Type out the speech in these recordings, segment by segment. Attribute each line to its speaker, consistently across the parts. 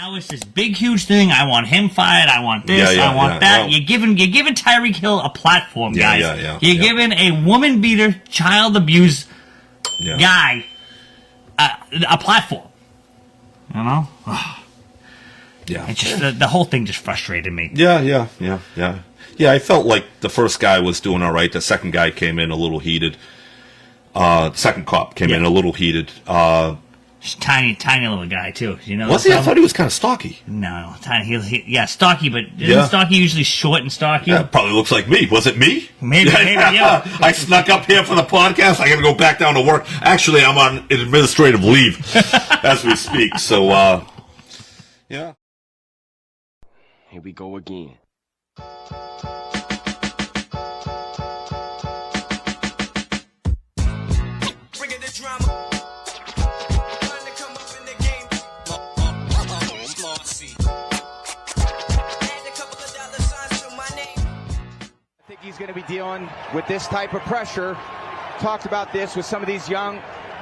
Speaker 1: now it's this big, huge thing. I want him fired. I want this. I want that. Well, you're giving Tyreek Hill a platform, guys. You're giving a woman beater, child abuse guy a platform. You know?
Speaker 2: Yeah.
Speaker 1: It's just the whole thing just frustrated me.
Speaker 2: Yeah. I felt like the first guy was doing all right. The second guy came in a little heated. The second cop came in a little heated.
Speaker 1: Just tiny little guy too. You know?
Speaker 2: Was he? I thought he was kind of stocky.
Speaker 1: No, tiny. Stocky, but isn't Stocky usually short and stocky?
Speaker 2: Yeah, probably looks like me. Was it me?
Speaker 1: Maybe. Yeah.
Speaker 2: I snuck up here for the podcast. I got to go back down to work. Actually, I'm on administrative leave as we speak. So, yeah.
Speaker 3: Here we go again. Bringing the drama. Trying to come up in the game. Add a couple of dollar signs to my name.
Speaker 4: I think he's going to be dealing with this type of pressure. Talked about this with some of these young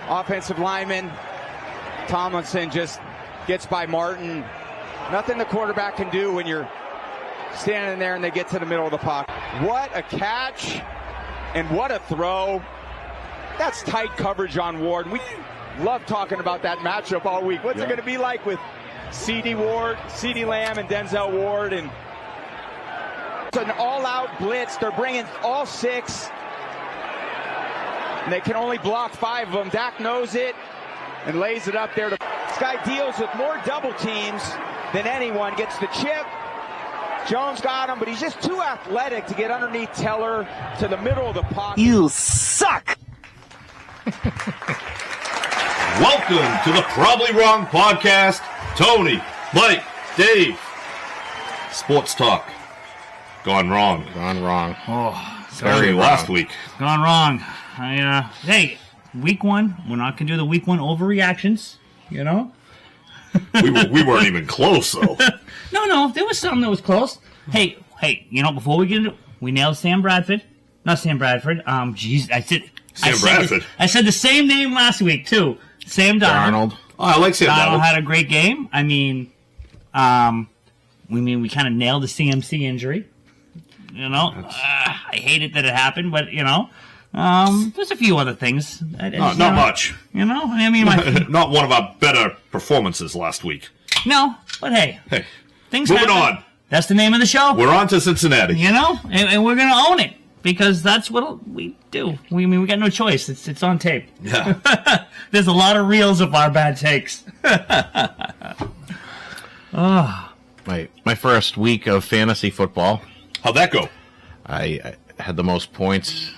Speaker 4: offensive linemen. Tomlinson just gets by Martin. Nothing the quarterback can do when you're standing there and they get to the middle of the pocket. What a catch and what a throw. That's tight coverage on Ward. We love talking about that matchup all week. What's it going to be like with CeeDee Lamb and Denzel Ward? And it's an all-out blitz. They're bringing all six. And they can only block 5 of them. Dak knows it and lays it up there. This guy deals with more double teams than anyone. Gets the chip. Jones got him, but he's just too athletic to get underneath Teller to the middle of the pocket.
Speaker 5: You suck!
Speaker 2: Welcome to the Probably Wrong Podcast. Tony, Mike, Dave. Sports talk. Gone wrong.
Speaker 1: Oh,
Speaker 2: Especially last week.
Speaker 1: Gone wrong. Hey, week 1. We're not gonna do the week 1 overreactions. You know.
Speaker 2: we weren't even close though.
Speaker 1: No, there was something that was close. Hey, you know, before we get into, we nailed Sam Bradford. Not Sam Bradford. I said the same name last week too. Sam Darnold.
Speaker 2: Oh, I like Sam Darnold.
Speaker 1: Had a great game. I mean, we kind of nailed the CMC injury. You know, I hate it that it happened, but you know, there's a few other things.
Speaker 2: Not much.
Speaker 1: You know, I mean,
Speaker 2: not one of our better performances last week.
Speaker 1: No, but hey, things
Speaker 2: moving
Speaker 1: happen.
Speaker 2: on.
Speaker 1: That's the name of the show.
Speaker 2: We're on to Cincinnati.
Speaker 1: You know, and we're gonna own it because that's what we do. We got no choice. It's on tape.
Speaker 2: Yeah.
Speaker 1: There's a lot of reels of our bad takes.
Speaker 5: My first week of fantasy football.
Speaker 2: How'd that go?
Speaker 5: I had the most points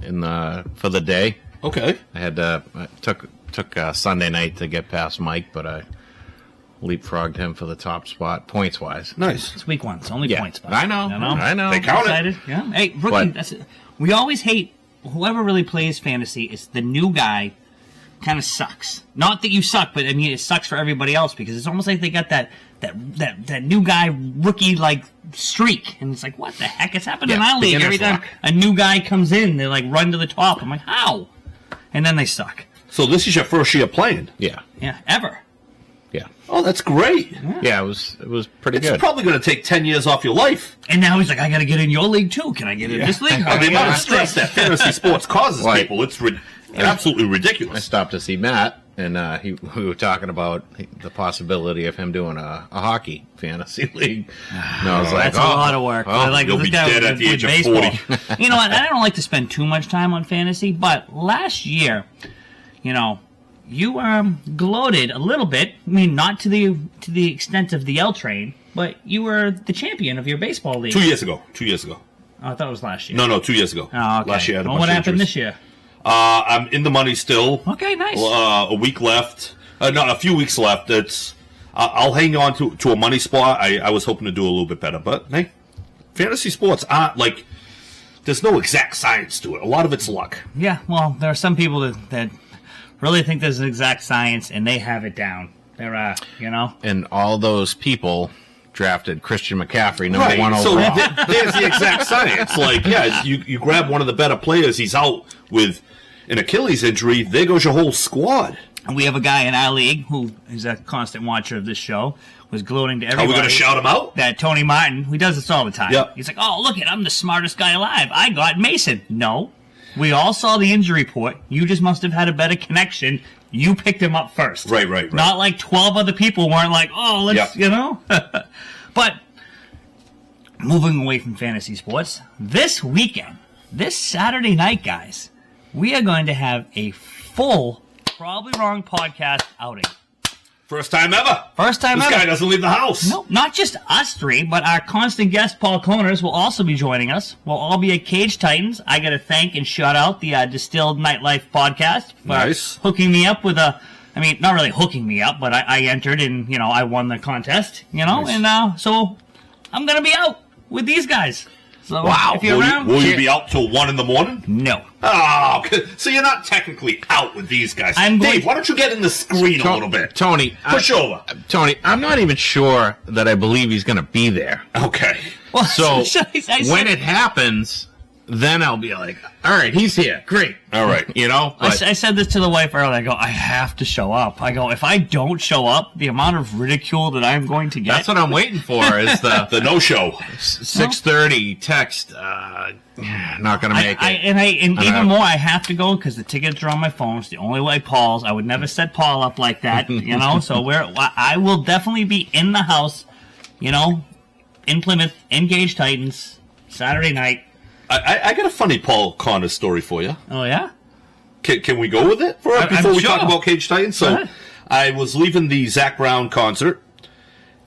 Speaker 5: for the day.
Speaker 2: Okay.
Speaker 5: I took Sunday night to get past Mike, but I leapfrogged him for the top spot points wise.
Speaker 2: Nice.
Speaker 1: It's week 1. It's only points.
Speaker 5: I know.
Speaker 2: They count
Speaker 1: it. Yeah. Hey, rookie. That's it. We always hate whoever really plays fantasy. It's the new guy. Kind of sucks. Not that you suck, but I mean it sucks for everybody else because it's almost like they got that new guy rookie like streak, and it's like what the heck is happening in our league? Every time a new guy comes in, they like run to the top. I'm like how, and then they suck.
Speaker 2: So this is your first year playing?
Speaker 5: Yeah,
Speaker 1: ever.
Speaker 5: Yeah.
Speaker 2: Oh, that's great.
Speaker 5: Yeah, it was pretty good.
Speaker 2: It's probably going to take 10 years off your life.
Speaker 1: And now he's like, I got to get in your league too. Can I get in this league?
Speaker 2: I mean, the amount of stress that fantasy sports causes people, it's absolutely ridiculous.
Speaker 5: I stopped to see Matt, and we were talking about the possibility of him doing a hockey fantasy league. And I was like,
Speaker 1: that's a lot of work.
Speaker 2: You'll be dead at the age of 40.
Speaker 1: You know what? I don't like to spend too much time on fantasy, but last year, you know, you gloated a little bit. I mean, not to the extent of the L train, but you were the champion of your baseball league.
Speaker 2: 2 years ago. Oh,
Speaker 1: I thought it was last year.
Speaker 2: No, 2 years ago.
Speaker 1: Oh, okay.
Speaker 2: Last year I had a bunch
Speaker 1: what
Speaker 2: of
Speaker 1: happened
Speaker 2: injuries.
Speaker 1: this year?
Speaker 2: I'm in the money still.
Speaker 1: Okay, nice.
Speaker 2: A week left. A few weeks left. I'll hang on to a money spot. I was hoping to do a little bit better, but hey, fantasy sports aren't like. There's no exact science to it. A lot of it's luck.
Speaker 1: Yeah, well, there are some people that really think there's an exact science, and they have it down. They're, you know.
Speaker 5: And all those people drafted Christian McCaffrey number 1 overall.
Speaker 2: So there's the exact science. Like, yeah, you grab one of the better players. He's out with an Achilles injury. There goes your whole squad.
Speaker 1: And we have a guy in our league who is a constant watcher of this show. was gloating to
Speaker 2: Are
Speaker 1: everybody.
Speaker 2: we going to shout him out?
Speaker 1: That Tony Martin, who does this all the time.
Speaker 2: Yep.
Speaker 1: He's like, oh, look it, I'm the smartest guy alive. I got Mason. No. We all saw the injury report. You just must have had a better connection. You picked him up first.
Speaker 2: Right.
Speaker 1: Not like 12 other people weren't like, oh, let's, But moving away from fantasy sports, this weekend, this Saturday night, guys, we are going to have a full Probably Wrong podcast outing.
Speaker 2: First time ever.
Speaker 1: First time
Speaker 2: this
Speaker 1: ever.
Speaker 2: This guy doesn't leave the house.
Speaker 1: No, not just us three, but our constant guest, Paul Coners, will also be joining us. We'll all be at Cage Titans. I got to thank and shout out the Distilled Nightlife podcast for hooking me up with not really hooking me up, but I entered and, I won the contest, nice. And so I'm going to be out with these guys. So
Speaker 2: wow.
Speaker 1: If you're around,
Speaker 2: will you be out till 1 a.m?
Speaker 1: No.
Speaker 2: Oh, so you're not technically out with these guys. Dave, why don't you get in the screen a little bit?
Speaker 5: Tony.
Speaker 2: Push over.
Speaker 5: Tony, I'm not even sure that I believe he's going to be there.
Speaker 2: Okay.
Speaker 5: Well, so when it happens, then I'll be like, all right, he's here. Great.
Speaker 2: All right.
Speaker 1: I said this to the wife earlier. I go, I have to show up. I go, if I don't show up, the amount of ridicule that I'm going to get.
Speaker 5: That's what I'm waiting for is the
Speaker 2: no-show.
Speaker 5: 6:30 text, not going to make it.
Speaker 1: And even more, I have to go because the tickets are on my phone. It's the only way Paul's. I would never set Paul up like that, So I will definitely be in the house, in Plymouth, in Gage Titans, Saturday night.
Speaker 2: I got a funny Paul Connor story for you.
Speaker 1: Oh, yeah?
Speaker 2: Can we go with it before we talk about Cage Titans? So I was leaving the Zach Brown concert,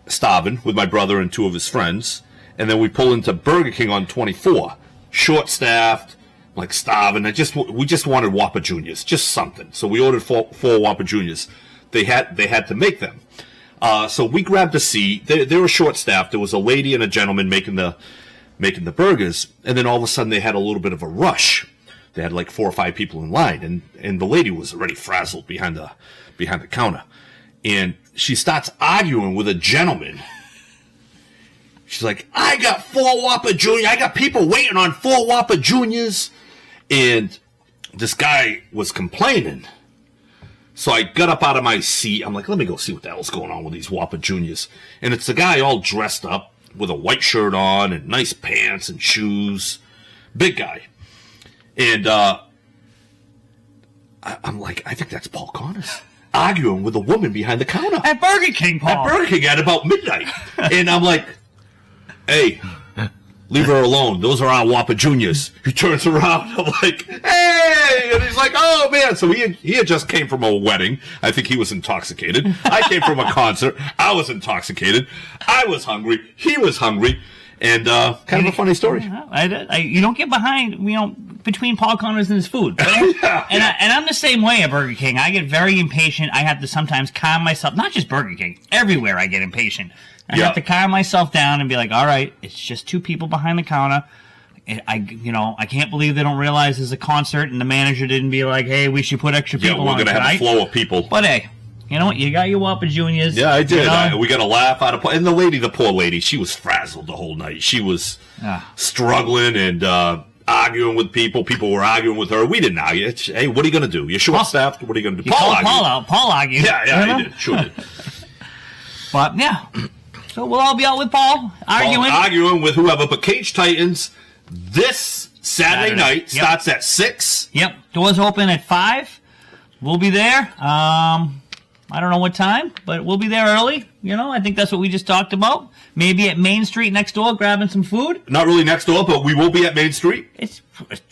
Speaker 2: starving, with my brother and 2 of his friends, and then we pull into Burger King on 24. Short-staffed, like starving. We just wanted Whopper Juniors, just something. So we ordered four Whopper Juniors. They had to make them. So we grabbed a seat. They were short-staffed. There was a lady and a gentleman making the burgers, and then all of a sudden they had a little bit of a rush. They had like 4 or 5 people in line, and the lady was already frazzled behind the counter. And she starts arguing with a gentleman. She's like, I got 4 Whopper Juniors. I got people waiting on 4 Whopper Juniors. And this guy was complaining. So I got up out of my seat. I'm like, let me go see what the hell's going on with these Whopper Juniors. And it's a guy all dressed up with a white shirt on and nice pants and shoes. Big guy. And I'm like, I think that's Paul Connors arguing with a woman behind the counter.
Speaker 1: At Burger King, Paul.
Speaker 2: At Burger King at about midnight. And I'm like, hey, leave her alone. Those are our Whopper Juniors. He turns around. I'm like, hey! And he's like, oh, man. So he had just came from a wedding. I think he was intoxicated. I came from a concert. I was intoxicated. I was hungry. He was hungry. And kind of a funny story.
Speaker 1: You don't get behind, between Paul Connors and his food.
Speaker 2: Yeah.
Speaker 1: And I'm the same way at Burger King. I get very impatient. I have to sometimes calm myself. Not just Burger King. Everywhere I get impatient. I have to calm myself down and be like, all right, it's just 2 people behind the counter. I can't believe they don't realize there's a concert and the manager didn't be like, hey, we should put extra people on.
Speaker 2: Yeah, we're going to have a flow of people.
Speaker 1: But hey, you know what? You got your Whopper Juniors.
Speaker 2: Yeah, I did. We got a laugh out of... And the poor lady, she was frazzled the whole night. She was struggling and arguing with people. People were arguing with her. We didn't argue. Hey, what are you going to do? You're short-staffed. What are you going to do?
Speaker 1: Paul argued.
Speaker 2: Yeah, he did. Sure did.
Speaker 1: But, yeah. So we'll all be out with Paul
Speaker 2: arguing with whoever. But Cage Titans this Saturday night starts at 6.
Speaker 1: Yep. Doors open at 5. We'll be there. I don't know what time, but we'll be there early. I think that's what we just talked about. Maybe at Main Street next door grabbing some food.
Speaker 2: Not really next door, but we will be at Main Street.
Speaker 1: It's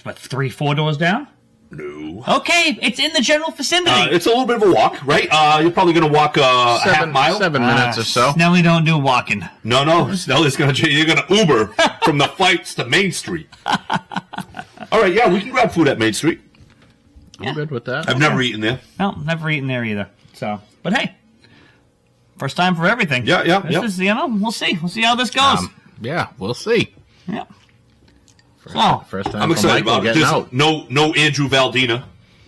Speaker 1: what, 3-4 doors down?
Speaker 2: No.
Speaker 1: Okay, it's in the general vicinity.
Speaker 2: It's a little bit of a walk, right? You're probably going to walk a half mile.
Speaker 5: 7 minutes or so.
Speaker 1: Snelly don't do walking.
Speaker 2: No. Snelly's going to... You're going to Uber from the fights to Main Street. All right, yeah, we can grab food at Main Street.
Speaker 5: I'm good with that.
Speaker 2: I've never eaten there.
Speaker 1: No, never eaten there either. So, but hey, first time for everything.
Speaker 2: Yeah.
Speaker 1: This is, we'll see. We'll see how this goes.
Speaker 5: Yeah, we'll see.
Speaker 1: Yeah.
Speaker 5: First time
Speaker 2: I'm excited about it.
Speaker 5: Out.
Speaker 2: No Andrew Valdina.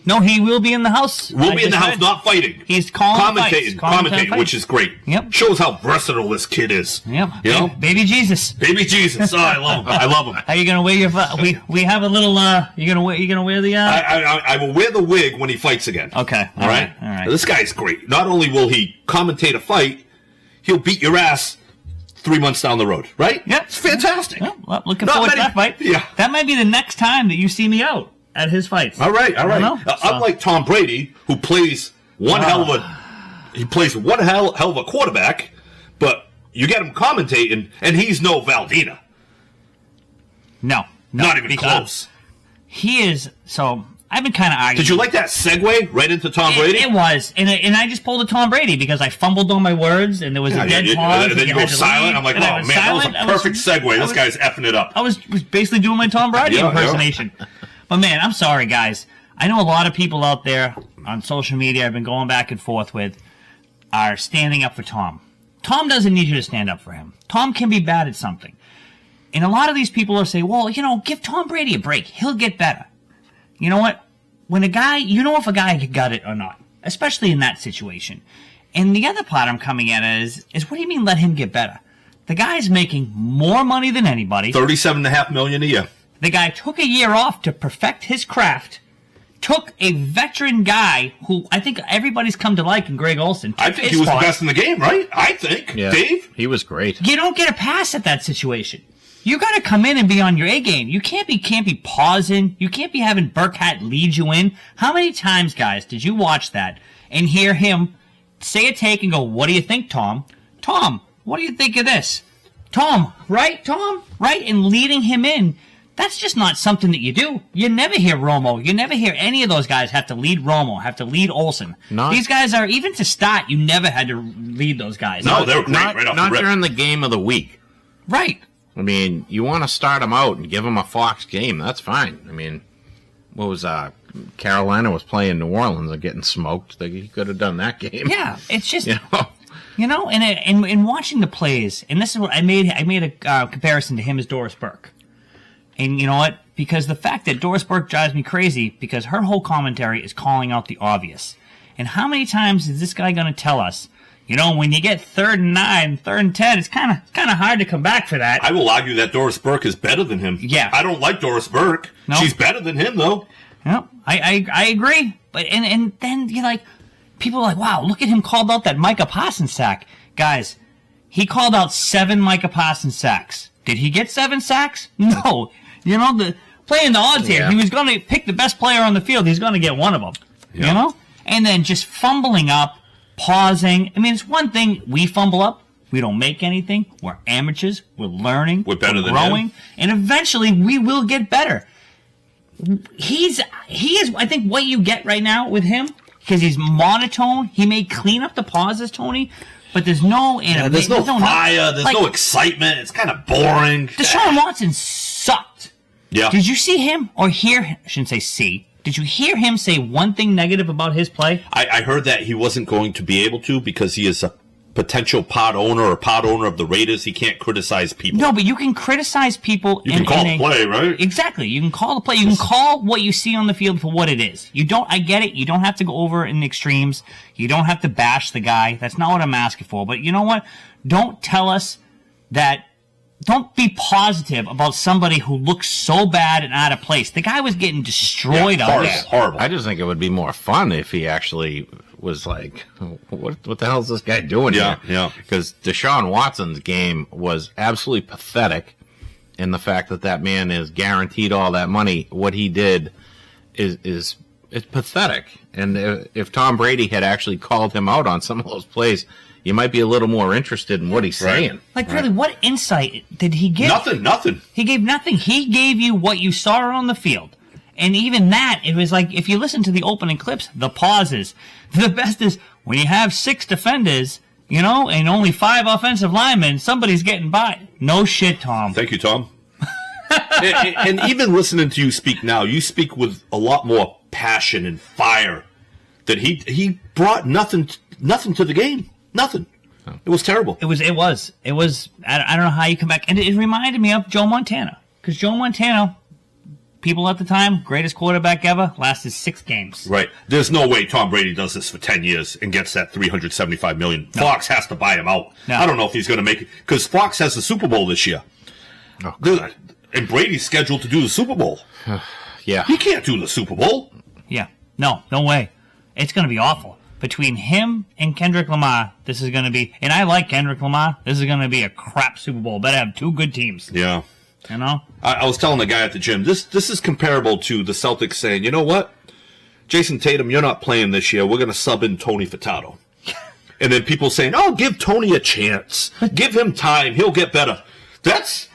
Speaker 1: No, he will be in the house.
Speaker 2: We'll be in the house, not fighting.
Speaker 1: He's commentating,
Speaker 2: which is great.
Speaker 1: Yep.
Speaker 2: Shows how versatile this kid is.
Speaker 1: Yep. Baby Jesus.
Speaker 2: Baby Jesus. Oh, I love him. I love him.
Speaker 1: How you gonna wear your? We have a little. You gonna wear the?
Speaker 2: I will wear the wig when he fights again.
Speaker 1: Okay.
Speaker 2: All right.
Speaker 1: All right.
Speaker 2: Now, this guy's great. Not only will he commentate a fight, he'll beat your ass 3 months down the road, right?
Speaker 1: Yep.
Speaker 2: It's fantastic.
Speaker 1: Well, looking forward to that fight.
Speaker 2: Yeah.
Speaker 1: That might be the next time that you see me out at his fights.
Speaker 2: All right.
Speaker 1: So.
Speaker 2: Unlike Tom Brady, who plays one hell of a quarterback, but you get him commentating, and he's no Valdina.
Speaker 1: No.
Speaker 2: Not even close.
Speaker 1: He is, so I've been kind of arguing.
Speaker 2: Did you like that segue right into Tom Brady?
Speaker 1: It was, and I just pulled a Tom Brady because I fumbled on my words, and there was a dead pause.
Speaker 2: And then you go silent. I'm like, oh, man, that was a perfect segue. This guy's effing it up.
Speaker 1: I was basically doing my Tom Brady impersonation. Yeah. But, man, I'm sorry, guys. I know a lot of people out there on social media I've been going back and forth with are standing up for Tom. Tom doesn't need you to stand up for him. Tom can be bad at something. And a lot of these people are saying, well, give Tom Brady a break. He'll get better. You know what? When a guy, if a guy got it or not, especially in that situation. And the other part I'm coming at is what do you mean let him get better? The guy's making more money than anybody.
Speaker 2: $37.5 million a year.
Speaker 1: The guy took a year off to perfect his craft. Took a veteran guy who I think everybody's come to like in Greg Olsen.
Speaker 2: I think he was the best in the game, right? I think.
Speaker 5: Yeah,
Speaker 2: Dave?
Speaker 5: He was great.
Speaker 1: You don't get a pass at that situation. You got to come in and be on your A game. You can't be pausing. You can't be having Burkhardt lead you in. How many times, guys, did you watch that and hear him say a take and go, "What do you think, Tom? Tom, what do you think of this? Tom, right? Tom, right?" And leading him in. That's just not something that you do. You never hear Romo. You never hear any of those guys have to lead Romo, have to lead Olsen. These guys are, even to start, you never had to lead those guys.
Speaker 2: No, they were great right off the rip.
Speaker 5: Not during the game of the week.
Speaker 1: Right.
Speaker 5: I mean, you want to start them out and give them a Fox game. That's fine. I mean, what was Carolina was playing New Orleans and getting smoked. He could have done that game.
Speaker 1: Yeah, it's just and watching the plays. And this is what I made a comparison to him as Doris Burke. And you know what? Because the fact that Doris Burke drives me crazy because her whole commentary is calling out the obvious. And how many times is this guy going to tell us? When you get 3rd and 9, 3rd and 10, it's kind of hard to come back for that.
Speaker 2: I will argue that Doris Burke is better than him.
Speaker 1: Yeah.
Speaker 2: I don't like Doris Burke. No. She's better than him, though.
Speaker 1: No, I agree. But and then you're like, people are like, wow, look at him called out that Micah Parsons sack. Guys, he called out 7 Micah Parsons sacks. Did he get 7 sacks? No. Playing the odds here, he was going to pick the best player on the field. He's going to get one of them. Yeah. And then just fumbling up, pausing. I mean, it's one thing we fumble up. We don't make anything. We're amateurs. We're learning.
Speaker 2: We're better than
Speaker 1: growing.
Speaker 2: him.
Speaker 1: And eventually we will get better. He is, I think, what you get right now with him, because he's monotone. He may clean up the pauses, Tony, but there's no animation.
Speaker 2: There's no fire. There's no excitement. It's kind of boring.
Speaker 1: Deshaun Watson sucked.
Speaker 2: Yeah.
Speaker 1: Did you see him or hear him? I shouldn't say see. Did you hear him say one thing negative about his play?
Speaker 2: I heard that he wasn't going to be able to because he is a potential pod owner of the Raiders. He can't criticize people.
Speaker 1: No, but you can criticize people.
Speaker 2: You can call the play, right?
Speaker 1: Exactly. You can call the play. You can call what you see on the field for what it is. I get it. You don't have to go over in the extremes. You don't have to bash the guy. That's not what I'm asking for. But you know what? Don't tell us that. Don't be positive about somebody who looks so bad and out of place. The guy was getting destroyed out there.
Speaker 2: Horrible.
Speaker 5: I just think it would be more fun if he actually was like, what the hell is this guy doing here?
Speaker 2: Yeah.
Speaker 5: Because Deshaun Watson's game was absolutely pathetic in the fact that man is guaranteed all that money. What he did is pathetic. And if Tom Brady had actually called him out on some of those plays, you might be a little more interested in what he's saying.
Speaker 1: Like, really, what insight did he give?
Speaker 2: Nothing.
Speaker 1: He gave nothing. He gave you what you saw on the field. And even that, it was like, if you listen to the opening clips, the pauses, the best is when you have 6 defenders, and only 5 offensive linemen, somebody's getting by. No shit, Tom.
Speaker 2: Thank you, Tom. and even listening to you speak now, you speak with a lot more passion and fire. That he brought nothing to the game. Nothing. It was terrible.
Speaker 1: It was. I don't know how you come back. And it reminded me of Joe Montana. Because Joe Montana, people at the time, greatest quarterback ever, lasted 6 games.
Speaker 2: Right. There's no way Tom Brady does this for 10 years and gets that $375 million. No. Fox has to buy him out. No. I don't know if he's going to make it. Because Fox has the Super Bowl this year.
Speaker 5: Oh, God.
Speaker 2: And Brady's scheduled to do the Super Bowl.
Speaker 5: Yeah.
Speaker 2: He can't do the Super Bowl.
Speaker 1: Yeah. No way. It's going to be awful. between him and Kendrick Lamar, this is going to be, and I like Kendrick Lamar, this is going to be a crap Super Bowl. Better have two good teams.
Speaker 2: Yeah.
Speaker 1: You know?
Speaker 2: I was telling the guy at the gym, this is comparable to the Celtics saying, you know what? Jason Tatum, you're not playing this year. We're going to sub in Tony Furtado. And then people saying, oh, give Tony a chance. Give him time. He'll get better.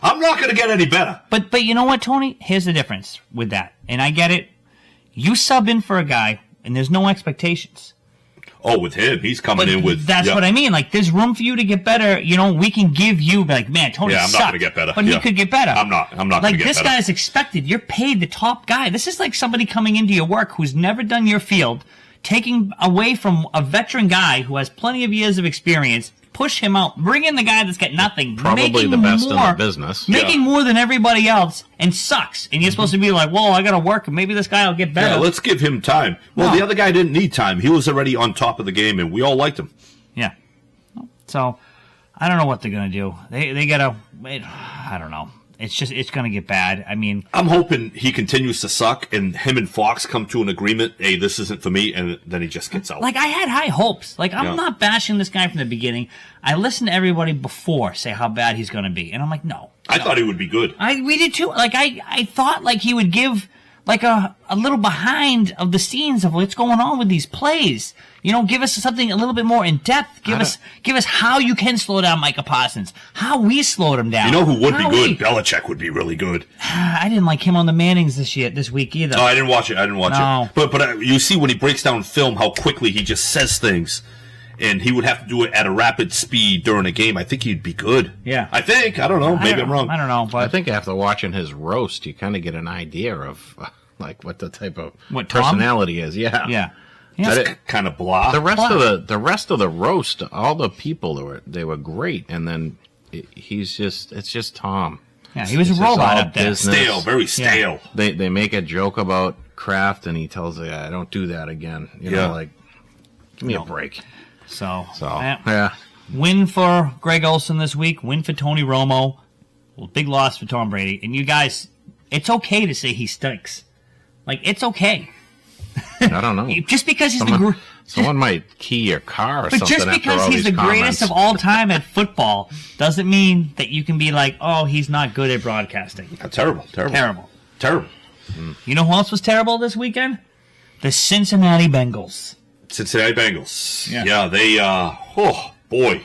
Speaker 2: I'm not going to get any better.
Speaker 1: But you know what, Tony? Here's the difference with that. And I get it. You sub in for a guy, and there's no expectations.
Speaker 2: Oh, with him, he's coming in with...
Speaker 1: That's what I mean. Like, there's room for you to get better. You know, we can give you, like, man, Tony
Speaker 2: I'm
Speaker 1: sucked,
Speaker 2: not going to get better.
Speaker 1: But he could get better.
Speaker 2: I'm not going to get
Speaker 1: better.
Speaker 2: better.
Speaker 1: Like, this guy's expected. You're paid the top guy. This is like somebody coming into your work who's never done your field, taking away from a veteran guy who has plenty of years of experience, push him out, bring in the guy that's got nothing,
Speaker 5: Probably the best in the business.
Speaker 1: making more than everybody else, and sucks. And you're supposed to be like, well, I got to work, and maybe this guy will get better.
Speaker 2: Yeah, let's give him time. Well, the other guy didn't need time. He was already on top of the game, and we all liked him.
Speaker 1: Yeah. So, I don't know what they're going to do. They got to, I don't know. It's going to get bad. I mean,
Speaker 2: I'm hoping he continues to suck, and him and Fox come to an agreement, hey, this isn't for me, and then he just gets out.
Speaker 1: like, I had high hopes. Like, I'm not bashing this guy from the beginning. I listened to everybody before say how bad he's going to be, and I'm like, no.
Speaker 2: I thought he would be good.
Speaker 1: We did too. Like, I thought, like, he would give, like, a little behind of the scenes of what's going on with these plays. You know, give us something a little bit more in depth. Give us how you can slow down Micah Parsons. How we slowed him down.
Speaker 2: You know who would be good? Belichick would be really good.
Speaker 1: I didn't like him on the Mannings this week either.
Speaker 2: Oh, I didn't watch it.
Speaker 1: No.
Speaker 2: But you see when he breaks down film how quickly he just says things, and he would have to do it at a rapid speed during a game. I think he'd be good.
Speaker 1: Yeah.
Speaker 2: I think. I don't know. Maybe I'm wrong.
Speaker 1: I don't know. But
Speaker 5: I think after watching his roast, you kind of get an idea of like what the type of
Speaker 1: What, Tom?
Speaker 5: personality is. Yeah.
Speaker 1: Yeah.
Speaker 2: Just kind of blah.
Speaker 5: The rest of the roast, all the people they were great, and then it's just Tom.
Speaker 1: Yeah, he was a
Speaker 5: It's just
Speaker 1: robot
Speaker 5: all
Speaker 1: up there.
Speaker 5: business.
Speaker 2: Stale, very stale.
Speaker 5: They make a joke about Kraft, and he tells the guy, "Don't do that again." You know, like, give me a break.
Speaker 1: So
Speaker 5: Yeah.
Speaker 1: Win for Greg Olson this week. Win for Tony Romo. Well, big loss for Tom Brady. And you guys, it's okay to say he stinks. Like, it's okay.
Speaker 5: I don't know.
Speaker 1: Just because he's
Speaker 5: someone might key your car or
Speaker 1: But
Speaker 5: something.
Speaker 1: just because
Speaker 5: after all
Speaker 1: he's
Speaker 5: these
Speaker 1: the greatest
Speaker 5: comments.
Speaker 1: of all time at football doesn't mean that you can be like, oh, he's not good at broadcasting.
Speaker 2: Terrible.
Speaker 1: You know who else was terrible this weekend? The Cincinnati Bengals.
Speaker 2: Cincinnati Bengals.
Speaker 1: Yeah.
Speaker 2: Yeah, they, oh, boy.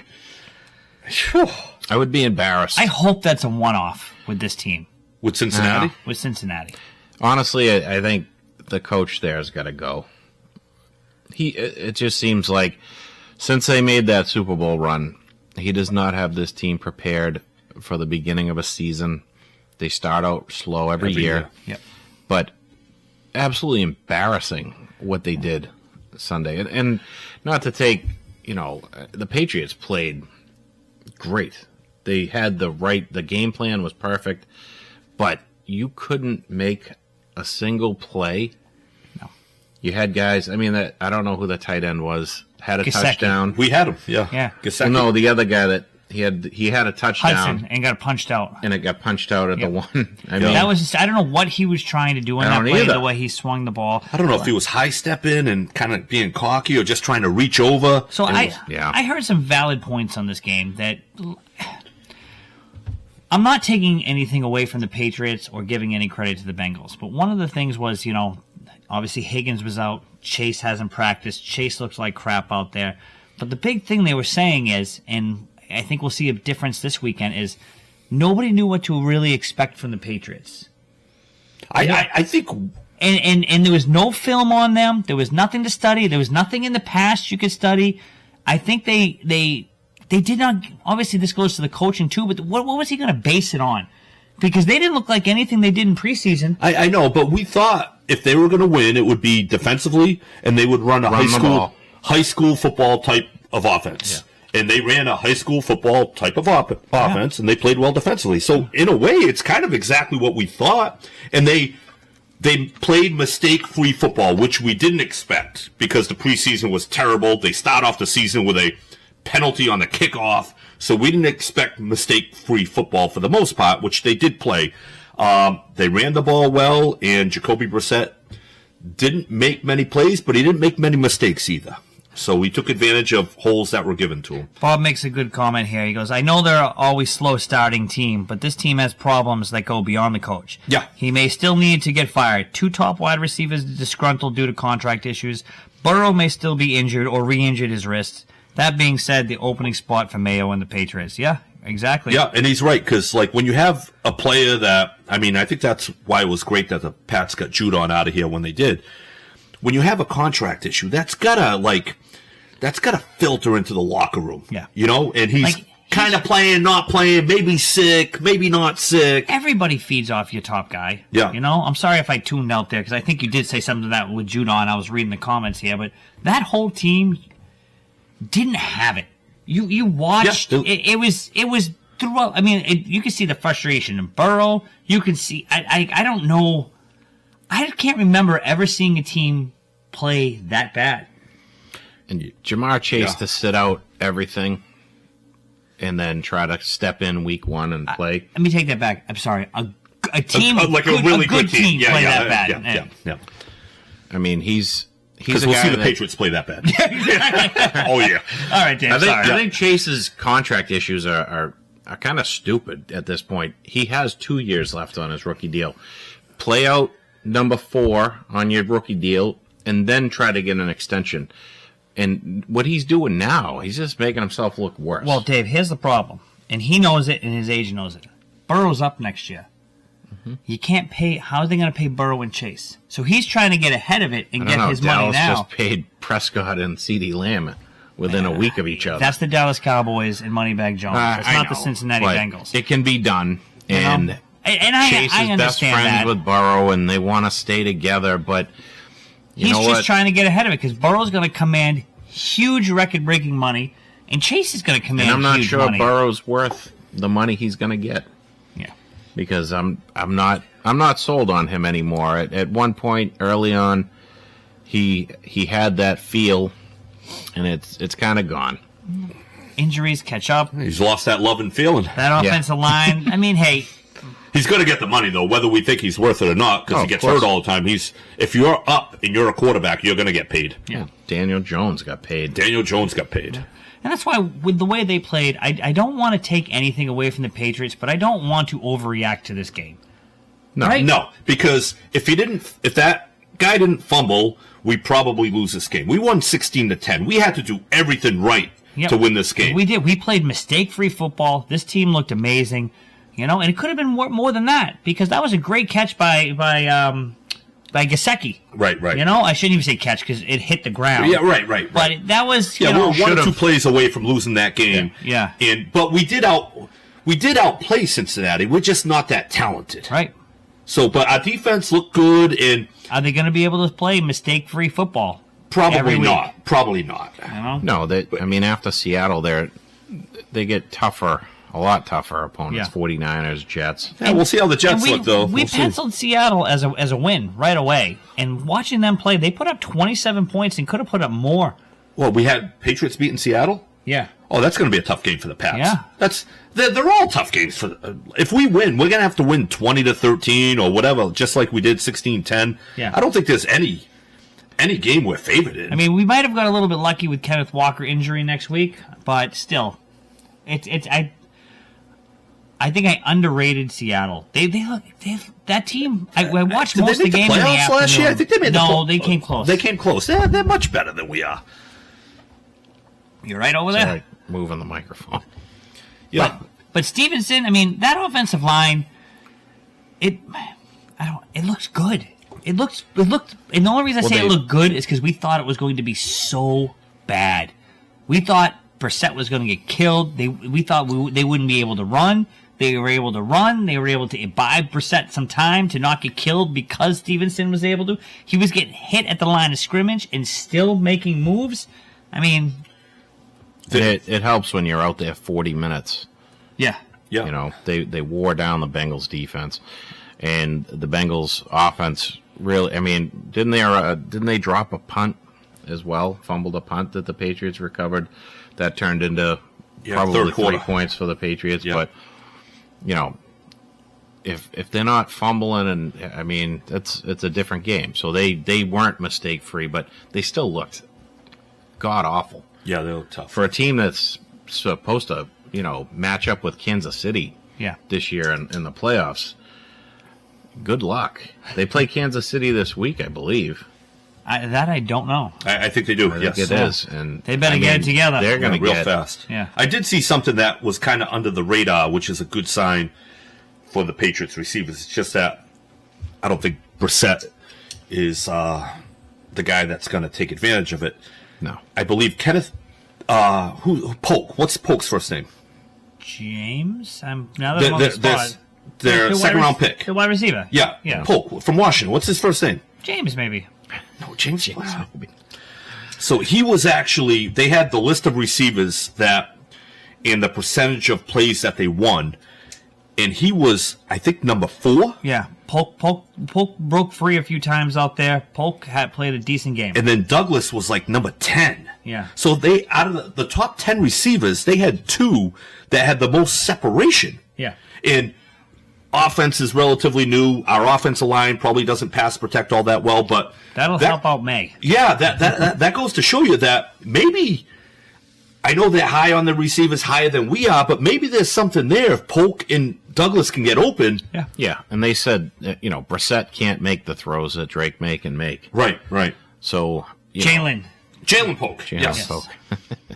Speaker 2: Whew.
Speaker 5: I would be embarrassed.
Speaker 1: I hope that's a one-off with this team,
Speaker 2: With Cincinnati?
Speaker 1: with Cincinnati.
Speaker 5: Honestly, I think the coach there's got to go. It just seems like since they made that Super Bowl run, he does not have this team prepared for the beginning of a season. They start out slow every year.
Speaker 1: Yep.
Speaker 5: But absolutely embarrassing what they did Sunday. And not to take, the Patriots played great. They had the game plan was perfect, but you couldn't make a single play.
Speaker 1: No.
Speaker 5: You had guys, I don't know who the tight end was, had a
Speaker 1: Gesicki.
Speaker 5: touchdown.
Speaker 2: We had him, yeah.
Speaker 1: Yeah.
Speaker 2: Gesicki.
Speaker 5: Well, no, the other guy that he had a touchdown.
Speaker 1: Hudson and got punched out.
Speaker 5: And it got punched out at the one.
Speaker 1: That was just, I don't know what he was trying to do in
Speaker 5: I
Speaker 1: that
Speaker 5: don't
Speaker 1: play,
Speaker 5: either.
Speaker 1: the way he swung the ball.
Speaker 2: I don't know if he was high stepping and kind of being cocky or just trying to reach over.
Speaker 1: So I
Speaker 5: yeah.
Speaker 1: heard some valid points on this game that I'm not taking anything away from the Patriots or giving any credit to the Bengals. But one of the things was, obviously Higgins was out. Chase hasn't practiced. Chase looks like crap out there. But the big thing they were saying is, and I think we'll see a difference this weekend, is nobody knew what to really expect from the Patriots.
Speaker 2: I think...
Speaker 1: And there was no film on them. There was nothing to study. There was nothing in the past you could study. I think they did not. Obviously, this goes to the coaching too. But what was he going to base it on? Because they didn't look like anything they did in preseason.
Speaker 2: I know, but we thought if they were going to win, it would be defensively, and they would run a high school football type of offense. Yeah. And they ran a high school football type of offense, and they played well defensively. So in a way, it's kind of exactly what we thought. And they played mistake-free football, which we didn't expect because the preseason was terrible. They start off the season with a penalty on the kickoff, so we didn't expect mistake-free football for the most part, which they did play. They ran the ball well, and Jacoby Brissett didn't make many plays, but he didn't make many mistakes either. So he took advantage of holes that were given to him.
Speaker 1: Bob makes a good comment here. He goes, I know they're always slow starting team, but this team has problems that go beyond the coach.
Speaker 2: Yeah.
Speaker 1: He may still need to get fired. 2 top wide receivers disgruntled due to contract issues. Burrow may still be injured or re-injured his wrists. That being said, the opening spot for Mayo and the Patriots. Yeah, exactly.
Speaker 2: Yeah, and he's right, because like when you have a player that, I mean, I think that's why it was great that the Pats got Judon out of here when they did. When you have a contract issue, that's gotta filter into the locker room.
Speaker 1: Yeah.
Speaker 2: You know, and he's
Speaker 1: Like,
Speaker 2: kind of playing, not playing, maybe sick, maybe not sick.
Speaker 1: Everybody feeds off your top guy.
Speaker 2: Yeah.
Speaker 1: You know, I'm sorry if I tuned out there because I think you did say something to that with Judon. I was reading the comments here, but that whole team didn't have it. You watched.
Speaker 2: Yeah.
Speaker 1: It was throughout. I mean, you can see the frustration in Burrow. You can see. I don't know. I can't remember ever seeing a team play that bad.
Speaker 5: And Jamar Chase
Speaker 2: Yeah.
Speaker 5: to sit out everything and then try to step in week 1 and play.
Speaker 1: Let me take that back. I'm sorry. A team,
Speaker 2: Like a really good team.
Speaker 1: play that bad.
Speaker 2: Yeah.
Speaker 5: I mean, he's
Speaker 2: Because
Speaker 5: a
Speaker 2: we'll
Speaker 5: guy
Speaker 2: see the
Speaker 5: that-
Speaker 2: Patriots play that bad. Oh, yeah.
Speaker 1: All right, Dan. Sorry.
Speaker 5: I think Chase's contract issues are kind of stupid at this point. He has 2 years left on his rookie deal. Play out number 4 on your rookie deal and then try to get an extension. And what he's doing now, he's just making himself look worse.
Speaker 1: Well, Dave, here's the problem, and he knows it, and his agent knows it. Burrow's up next year.
Speaker 5: Mm-hmm.
Speaker 1: You can't pay. How are they going to pay Burrow and Chase? So he's trying to get ahead of it and
Speaker 5: I
Speaker 1: get
Speaker 5: don't know,
Speaker 1: his money
Speaker 5: Dallas
Speaker 1: now.
Speaker 5: just paid Prescott and CeeDee Lamb within a week of each other.
Speaker 1: That's the Dallas Cowboys and Moneybag Jones. That's
Speaker 5: I
Speaker 1: not the
Speaker 5: know,
Speaker 1: Cincinnati
Speaker 5: but
Speaker 1: Bengals.
Speaker 5: It can be done.
Speaker 1: You know?
Speaker 5: And
Speaker 1: And
Speaker 5: Chase
Speaker 1: I
Speaker 5: is
Speaker 1: understand
Speaker 5: best friends
Speaker 1: that.
Speaker 5: with Burrow, and they want to stay together. But you
Speaker 1: He's
Speaker 5: know
Speaker 1: just
Speaker 5: what?
Speaker 1: trying to get ahead of it because Burrow's going to command huge record-breaking money, and Chase is going to command
Speaker 5: And I'm not
Speaker 1: huge
Speaker 5: sure
Speaker 1: money.
Speaker 5: Burrow's worth the money he's going to get,
Speaker 1: Yeah.
Speaker 5: because I'm not sold on him anymore. At one point early on, he had that feel, and it's kind of gone.
Speaker 1: Injuries catch up.
Speaker 2: He's lost that love and feeling.
Speaker 1: That offensive line. I mean, hey,
Speaker 2: He's going to get the money, though, whether we think he's worth it or not, because
Speaker 5: Oh,
Speaker 2: he
Speaker 5: of
Speaker 2: gets
Speaker 5: course.
Speaker 2: hurt all the time. If you're up and you're a quarterback, you're going to get paid.
Speaker 1: yeah.
Speaker 5: Daniel Jones got paid.
Speaker 2: Daniel Jones got paid.
Speaker 1: And that's why, with the way they played, I don't want to take anything away from the Patriots, but I don't want to overreact to this game.
Speaker 5: No,
Speaker 1: Right?
Speaker 2: No, because if that guy didn't fumble, we probably lose this game. We won 16-10. We had to do everything right
Speaker 1: Yep.
Speaker 2: to win this game.
Speaker 1: We did. We played mistake-free football. This team looked amazing, and it could have been more than that because that was a great catch by Gesicki.
Speaker 2: Right.
Speaker 1: I shouldn't even say catch because it hit the ground.
Speaker 2: Yeah, right.
Speaker 1: But that was,
Speaker 2: Yeah, we're one or two
Speaker 5: should've-
Speaker 2: plays away from losing that game.
Speaker 1: Yeah.
Speaker 2: But we did outplay Cincinnati. We're just not that talented.
Speaker 1: right.
Speaker 2: So, but our defense looked good, and
Speaker 1: Are they going to be able to play mistake-free football?
Speaker 2: probably
Speaker 1: Every week.
Speaker 2: not. Probably not.
Speaker 5: No. After Seattle, they get tougher, a lot tougher opponents.
Speaker 1: Yeah.
Speaker 5: 49ers, Jets.
Speaker 2: Yeah, we'll see how the Jets
Speaker 1: And
Speaker 2: look, though.
Speaker 1: We
Speaker 2: We'll see.
Speaker 1: penciled Seattle as a win right away. And watching them play, they put up 27 points and could have put up more.
Speaker 2: Well, we had Patriots beating Seattle.
Speaker 1: Yeah.
Speaker 2: Oh, that's going to be a tough game for the Pats.
Speaker 1: Yeah.
Speaker 2: They're all tough games for. If we win, we're going to have to win 20-13 or whatever, just like we did 16-10.
Speaker 1: Yeah.
Speaker 2: I don't think there's any game we're favored in.
Speaker 1: I mean, we might have got a little bit lucky with Kenneth Walker injury next week, but still, I think I underrated Seattle. That team. I watched
Speaker 2: Did
Speaker 1: most
Speaker 2: they
Speaker 1: of the
Speaker 2: make
Speaker 1: game in the
Speaker 2: playoffs
Speaker 1: afternoon.
Speaker 2: last year? I think they made
Speaker 1: No, they came close.
Speaker 2: They came close. They're much better than we are.
Speaker 1: You're right over there.
Speaker 5: Sorry, moving the microphone.
Speaker 2: Yeah.
Speaker 1: But Stevenson, I mean, that offensive line, it looks good. It looked, and the only reason I say it looked good is because we thought it was going to be so bad. We thought Brissett was going to get killed. We thought they wouldn't be able to run. They were able to run. They were able to buy Brissett some time to not get killed because Stevenson was able to. He was getting hit at the line of scrimmage and still making moves. I mean,
Speaker 5: It helps when you're out there 40 minutes.
Speaker 1: yeah.
Speaker 2: Yeah.
Speaker 5: They wore down the Bengals defense, and the Bengals offense really. I mean, didn't they drop a punt as well? Fumbled a punt that the Patriots recovered. That turned into probably
Speaker 2: third quarter.
Speaker 5: 3 points for the Patriots.
Speaker 2: Yeah.
Speaker 5: But if they're not fumbling, and I mean, it's a different game. So they weren't mistake free, but they still looked god awful.
Speaker 2: Yeah, they look tough.
Speaker 5: For a team that's supposed to, match up with Kansas City this year in the playoffs, good luck. They play Kansas City this week, I believe.
Speaker 1: I don't know.
Speaker 2: I think they do.
Speaker 5: I
Speaker 2: yes,
Speaker 5: think it is, and
Speaker 1: they better get it together.
Speaker 5: They're going to
Speaker 2: real
Speaker 5: get
Speaker 2: fast.
Speaker 1: Yeah.
Speaker 2: I did see something that was kind of under the radar, which is a good sign for the Patriots receivers. It's just that I don't think Brissett is the guy that's going to take advantage of it.
Speaker 5: No,
Speaker 2: I believe Kenneth Polk. What's Polk's first name?
Speaker 1: James. I'm now that I'm on the spot.
Speaker 2: Their second round pick.
Speaker 1: The wide receiver.
Speaker 2: Yeah, Polk from Washington. What's his first name?
Speaker 1: James, maybe.
Speaker 2: No, James. So he was actually, they had the list of receivers that, and the percentage of plays that they won, and he was, I think, number 4.
Speaker 1: Yeah, Polk broke free a few times out there. Polk had played a decent game.
Speaker 2: And then Douglas was like number 10.
Speaker 1: Yeah.
Speaker 2: So they, out of the top 10 receivers, they had 2 that had the most separation.
Speaker 1: Yeah.
Speaker 2: And offense is relatively new. Our offensive line probably doesn't pass protect all that well, but
Speaker 1: that'll help out May.
Speaker 2: Yeah, that goes to show you that maybe, I know they're high on the receivers, higher than we are, but maybe there's something there if Polk and Douglas can get open.
Speaker 5: Yeah, and they said, Brissett can't make the throws that Drake May can make.
Speaker 2: Right.
Speaker 5: So,
Speaker 1: Jalen
Speaker 2: Polk.
Speaker 5: Yes.
Speaker 2: Polk.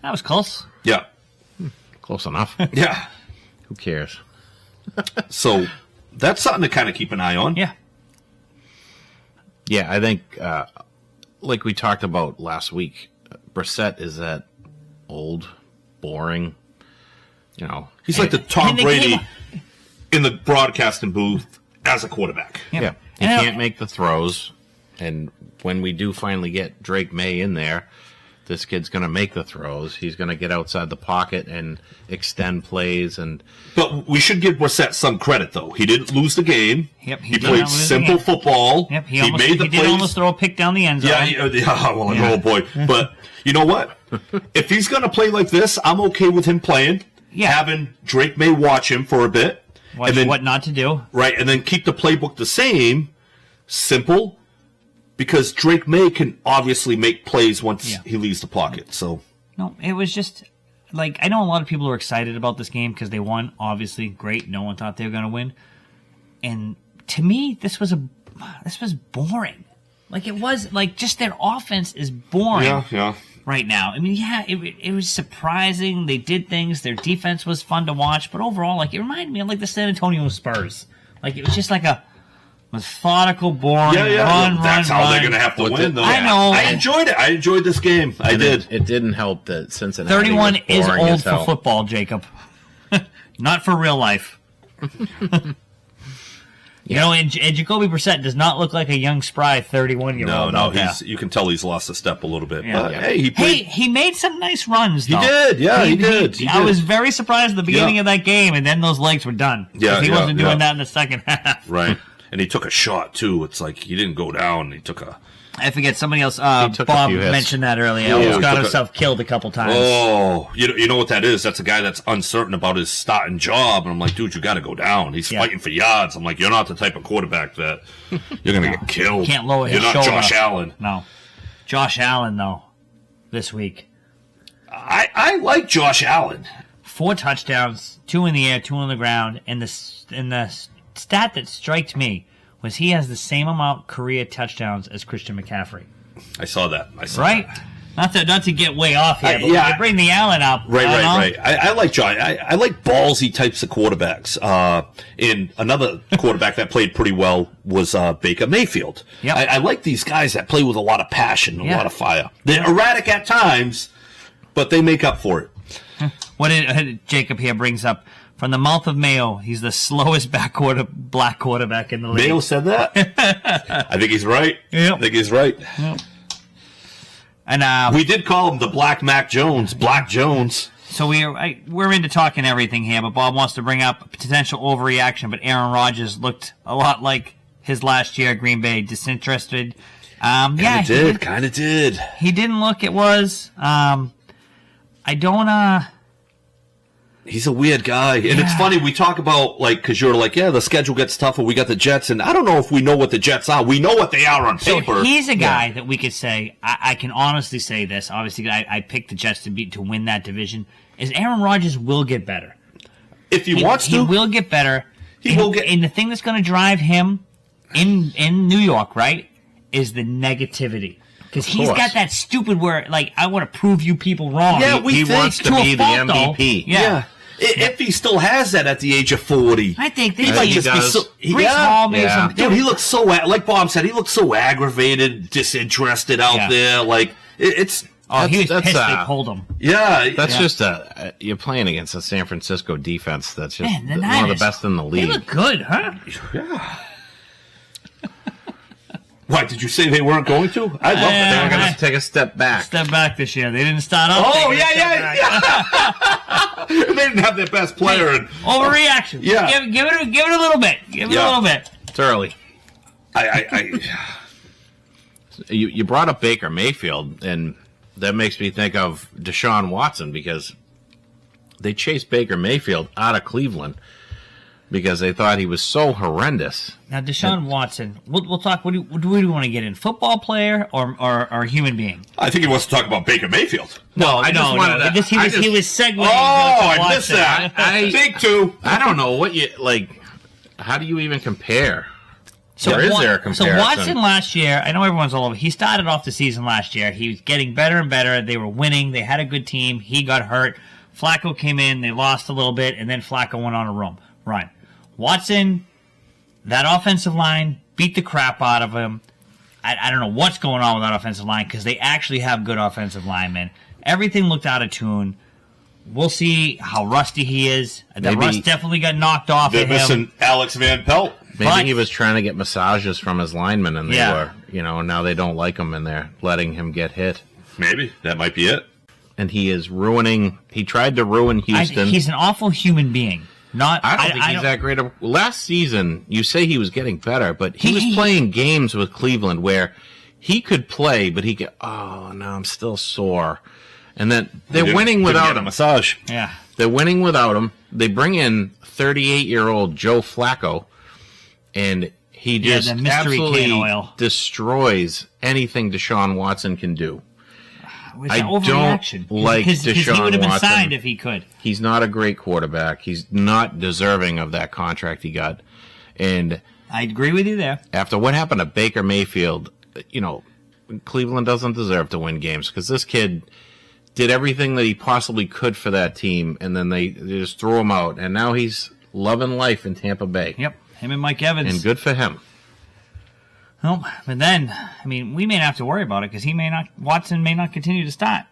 Speaker 1: That was close.
Speaker 2: Yeah.
Speaker 5: Close enough.
Speaker 2: Yeah.
Speaker 5: Who cares?
Speaker 2: So that's something to kind of keep an eye on.
Speaker 1: Yeah.
Speaker 5: Yeah, I think, like we talked about last week, Brissett is that old, boring,
Speaker 2: He's like the Tom
Speaker 1: and they
Speaker 2: Brady
Speaker 1: came
Speaker 2: in the broadcasting booth as a quarterback.
Speaker 5: Yeah. He can't make the throws. And when we do finally get Drake May in there, this kid's going to make the throws. He's going to get outside the pocket and extend plays.
Speaker 2: But we should give Brissett some credit, though. He didn't lose the game.
Speaker 1: Yep,
Speaker 2: he played simple football.
Speaker 1: Yep,
Speaker 2: he made the
Speaker 1: he did almost throw a pick down the end zone.
Speaker 2: Oh boy. But you know what? If he's going to play like this, I'm okay with him playing.
Speaker 1: Yeah.
Speaker 2: Having Drake May watch him for a bit.
Speaker 1: Watch what not to do.
Speaker 2: Right, and then keep the playbook the same, simple, because Drake May can obviously make plays once he leaves the pocket. So
Speaker 1: no, it was just like, I know a lot of people are excited about this game because they won. Obviously, great. No one thought they were going to win, and to me, this was boring. Like, it was like, just their offense is boring.
Speaker 2: Yeah.
Speaker 1: Right now, I mean, it was surprising. They did things. Their defense was fun to watch, but overall, like, it reminded me of like the San Antonio Spurs. Like, it was just like a methodical, boring run.
Speaker 2: That's how they're going to have to win, though.
Speaker 1: I know.
Speaker 2: I enjoyed it. I enjoyed this game. I did.
Speaker 5: It didn't help that Cincinnati
Speaker 1: 31
Speaker 5: was
Speaker 1: is
Speaker 5: boring
Speaker 1: old
Speaker 5: as hell.
Speaker 1: for football, Jacob. Not for real life. You know, and Jacoby Brissett does not look like a young, spry 31-year-old.
Speaker 2: No, you can tell he's lost a step a little bit.
Speaker 1: Yeah.
Speaker 2: But, hey, he played.
Speaker 1: He made some nice runs, though.
Speaker 2: He did, yeah, he did.
Speaker 1: I was very surprised at the beginning of that game, and then those legs were done.
Speaker 2: Yeah,
Speaker 1: he wasn't doing that in the second half.
Speaker 2: Right. And he took a shot, too. It's like he didn't go down. He took a...
Speaker 1: I forget, somebody else,
Speaker 5: took a
Speaker 1: Bob
Speaker 5: few hits.
Speaker 1: mentioned that earlier. He almost got himself killed a couple times.
Speaker 2: Oh, you know what that is? That's a guy that's uncertain about his starting job. And I'm like, dude, you got to go down. He's fighting for yards. I'm like, you're not the type of quarterback that you're going to get killed.
Speaker 1: Can't lower his
Speaker 2: shoulder. You're not
Speaker 1: shoulder.
Speaker 2: Josh Allen.
Speaker 1: No. Josh Allen, though, this week.
Speaker 2: I like Josh Allen.
Speaker 1: 4 touchdowns, 2 in the air, 2 on the ground. And the stat that striked me was he has the same amount career touchdowns as Christian McCaffrey.
Speaker 2: I saw that.
Speaker 1: Right?
Speaker 2: That.
Speaker 1: Not to get way off here, but when you bring the Allen up.
Speaker 2: Right. I like Josh. I like ballsy types of quarterbacks. And another quarterback that played pretty well was Baker Mayfield.
Speaker 1: Yep.
Speaker 2: I like these guys that play with a lot of passion, a lot of fire. They're erratic at times, but they make up for it.
Speaker 1: What did Jacob here brings up? From the mouth of Mayo, he's the slowest black quarterback in the league.
Speaker 2: Mayo said that? I think he's right.
Speaker 1: Yep.
Speaker 2: I think he's right.
Speaker 1: Yep. And
Speaker 2: we did call him the Black Mac Jones, Black Jones.
Speaker 1: So we're into talking everything here, but Bob wants to bring up potential overreaction, but Aaron Rodgers looked a lot like his last year at Green Bay, disinterested.
Speaker 2: Kind of did.
Speaker 1: He didn't look, it was. I don't,
Speaker 2: He's a weird guy. And it's funny, we talk about, like, because you're like, yeah, the schedule gets tougher. We got the Jets. And I don't know if we know what the Jets are. We know what they are on paper.
Speaker 1: So he's a guy that we could say, I can honestly say this. Obviously, I picked the Jets to win that division. Is Aaron Rodgers will get better.
Speaker 2: If he wants to.
Speaker 1: He will get better.
Speaker 2: He will get.
Speaker 1: And the thing that's going to drive him in New York, right, is the negativity. Because he's got that stupid where, like, I want to prove you people wrong.
Speaker 2: Yeah,
Speaker 5: he wants to be the MVP.
Speaker 1: Yeah.
Speaker 2: If he still has that at the age of 40.
Speaker 1: I think
Speaker 2: he might just be so. Dude, he looks so, like Bob said, he looks so aggravated, disinterested out there. Like, it's.
Speaker 1: Oh, he was pissed they pulled him.
Speaker 2: Yeah.
Speaker 5: That's just you're playing against a San Francisco defense that's just one of the best in the league.
Speaker 1: They look good, huh?
Speaker 2: Yeah. Why, did you say they weren't going to? I love that.
Speaker 5: They were going to take a step back.
Speaker 1: Step back this year. They didn't start off.
Speaker 2: Oh, yeah. They didn't have their best player.
Speaker 1: Overreaction.
Speaker 2: Yeah.
Speaker 1: Give it a little bit. Give it a little bit.
Speaker 5: It's early. You brought up Baker Mayfield, and that makes me think of Deshaun Watson, because they chased Baker Mayfield out of Cleveland because they thought he was so horrendous.
Speaker 1: Now, Deshaun Watson, we'll talk. What do we want to get in? Football player or human being?
Speaker 2: I think he wants to talk about Baker Mayfield.
Speaker 1: He was segueing.
Speaker 2: Oh, I missed that. Take two.
Speaker 5: I don't know what you like. How do you even compare? Or is there a comparison?
Speaker 1: So Watson last year, I know everyone's all over. He started off the season last year. He was getting better and better. They were winning. They had a good team. He got hurt. Flacco came in. They lost a little bit, and then Flacco went on a run. Watson, that offensive line beat the crap out of him. I don't know what's going on with that offensive line, because they actually have good offensive linemen. Everything looked out of tune. We'll see how rusty he is. The rust definitely got knocked off of him.
Speaker 2: They're missing Alex Van Pelt.
Speaker 5: Maybe he was trying to get massages from his linemen, and they were, and now they don't like him, and they're letting him get hit.
Speaker 2: Maybe. That might be it.
Speaker 5: And he tried to ruin Houston.
Speaker 1: He's an awful human being.
Speaker 5: I don't think he's that great. Last season, you say he was getting better, but he was playing games with Cleveland where he could play, but he could, I'm still sore. And then they're winning without him.
Speaker 2: Massage.
Speaker 1: Yeah.
Speaker 5: They're winning without him. They bring in 38-year-old Joe Flacco, and he just absolutely destroys anything Deshaun Watson can do.
Speaker 1: I don't
Speaker 5: like Deshaun
Speaker 1: he would have been
Speaker 5: Watson.
Speaker 1: signed if he could.
Speaker 5: He's not a great quarterback. He's not deserving of that contract he got. And
Speaker 1: I agree with you there.
Speaker 5: After what happened to Baker Mayfield, Cleveland doesn't deserve to win games, because this kid did everything that he possibly could for that team, and then they just threw him out. And now he's loving life in Tampa Bay.
Speaker 1: Yep, him and Mike Evans.
Speaker 5: And good for him.
Speaker 1: Well, but then, we may not have to worry about it, because Watson may not continue to start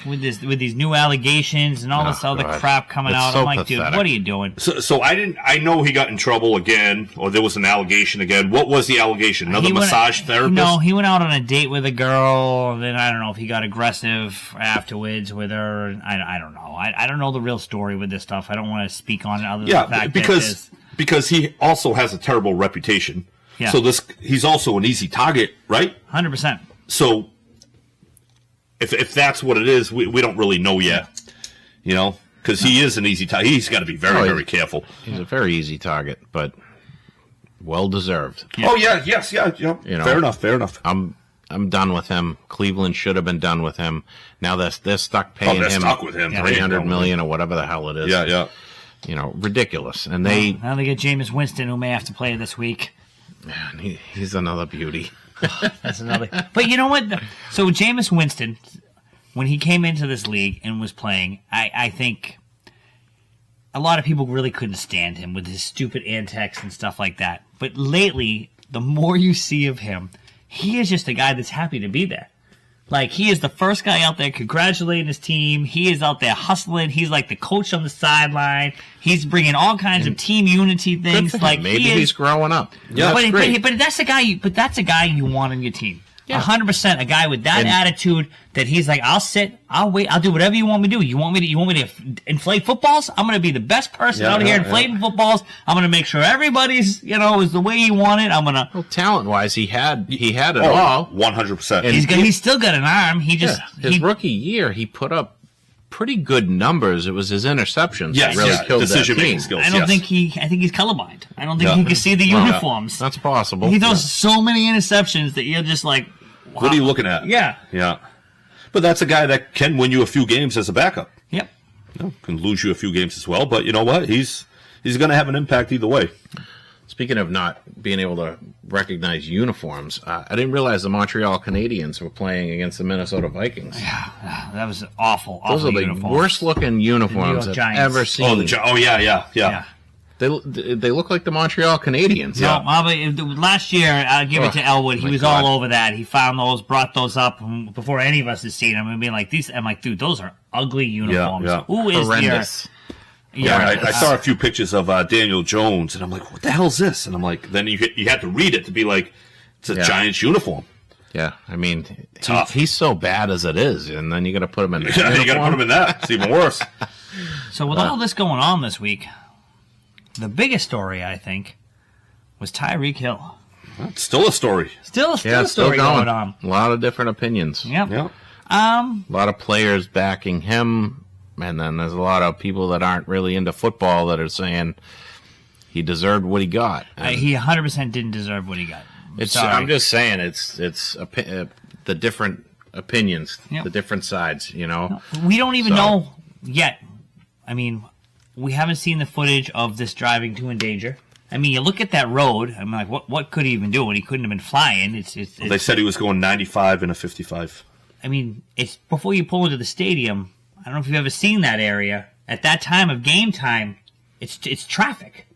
Speaker 1: with these new allegations and all this other crap coming out.
Speaker 5: So
Speaker 1: I'm like,
Speaker 5: pathetic.
Speaker 1: dude, what are you doing?
Speaker 2: So I know he got in trouble again, or there was an allegation again. What was the allegation? Another massage therapist?
Speaker 1: No, he went out on a date with a girl, and then I don't know if he got aggressive afterwards with her. I don't know. I don't know the real story with this stuff. I don't want to speak on it other than the fact
Speaker 2: because he also has a terrible reputation.
Speaker 1: Yeah.
Speaker 2: So he's also an easy target, right?
Speaker 1: 100%.
Speaker 2: So if that's what it is, we don't really know yet, because he is an easy target. He's got to be very, very careful.
Speaker 5: He's a very easy target, but well deserved.
Speaker 2: Yeah. Oh yeah, yes, yeah. Fair enough.
Speaker 5: I'm done with him. Cleveland should have been done with him. Now they're stuck paying him $300 million or whatever the hell it is.
Speaker 2: Yeah.
Speaker 5: Ridiculous. And
Speaker 1: now they get Jameis Winston, who may have to play this week.
Speaker 5: Man, he's another beauty.
Speaker 1: That's another. But you know what? So Jameis Winston, when he came into this league and was playing, I think a lot of people really couldn't stand him with his stupid antics and stuff like that. But lately, the more you see of him, he is just a guy that's happy to be there. Like, he is the first guy out there congratulating his team. He is out there hustling. He's like the coach on the sideline. He's bringing all kinds of team unity things. Like,
Speaker 5: maybe he's growing up.
Speaker 2: Yeah,
Speaker 1: but that's a guy. But that's a guy you want on your team. 100%, a guy with that attitude that he's like, I'll sit, I'll wait, I'll do whatever you want me to do. You want me to inflate footballs? I'm going to be the best person out here inflating footballs. I'm going to make sure everybody's, is the way you want it. I'm going to.
Speaker 5: Well, talent-wise, he had it all.
Speaker 2: 100%.
Speaker 1: He's still got an arm. He just
Speaker 5: his rookie year, he put up pretty good numbers. It was his interceptions
Speaker 2: Yes,
Speaker 5: that really killed that
Speaker 2: decision-making
Speaker 5: team.
Speaker 2: skills.
Speaker 1: I don't
Speaker 2: yes.
Speaker 1: think I think he's colorblind. I don't think
Speaker 2: Yeah.
Speaker 1: he can see the uniforms.
Speaker 5: That's possible.
Speaker 1: He throws so many interceptions that you're just like, wow.
Speaker 2: What are you looking at?
Speaker 1: Yeah.
Speaker 2: Yeah. But that's a guy that can win you a few games as a backup.
Speaker 1: Yep.
Speaker 2: Can lose you a few games as well. But you know what? He's going to have an impact either way.
Speaker 5: Speaking of not being able to recognize uniforms, I didn't realize the Montreal Canadiens were playing against the Minnesota Vikings.
Speaker 1: That was awful.
Speaker 5: Those
Speaker 1: awful
Speaker 5: are the
Speaker 1: uniforms.
Speaker 5: worst-looking uniforms
Speaker 1: New
Speaker 5: I've
Speaker 1: York Giants.
Speaker 5: ever seen.
Speaker 1: Yeah.
Speaker 5: They look like the Montreal Canadiens.
Speaker 1: No, but last year, I'll give it to Elwood. He was all over that. He found those, brought those up before any of us had seen them, and being like, "These." I'm like, "Dude, those are ugly uniforms."
Speaker 2: Yeah.
Speaker 1: Who is
Speaker 5: Horrendous.
Speaker 2: I saw a few pictures of Daniel Jones, and I'm like, "What the hell is this?" And I'm like, then you had to read it to be like, "It's a Giants uniform."
Speaker 5: Yeah, I mean,
Speaker 2: Tough.
Speaker 5: he's so bad as it is, and then you got to put him in the
Speaker 2: You got to
Speaker 5: uniform.
Speaker 2: put him in that. It's even worse.
Speaker 1: So with all this going on this week, the biggest story I think was Tyreek Hill.
Speaker 2: It's still a story.
Speaker 1: Still a
Speaker 5: Still
Speaker 1: story
Speaker 5: going.
Speaker 1: going on.
Speaker 5: A lot of different opinions.
Speaker 1: Yep.
Speaker 2: Yeah.
Speaker 5: A lot of players backing him, and then there's a lot of people that aren't really into football that are saying he deserved what he got. And
Speaker 1: He 100% didn't deserve what he got. Sorry.
Speaker 5: I'm just saying it's the different opinions,
Speaker 1: Yep.
Speaker 5: the different sides. You know,
Speaker 1: We don't even
Speaker 5: So-
Speaker 1: know yet. I mean, we haven't seen the footage of this driving to endanger. I mean, you look at that road. I'm like, what could he even do? And he couldn't have been flying.
Speaker 2: They said he was going 95 in a 55.
Speaker 1: I mean, it's before you pull into the stadium. I don't know if you've ever seen that area. At that time of game time, it's traffic.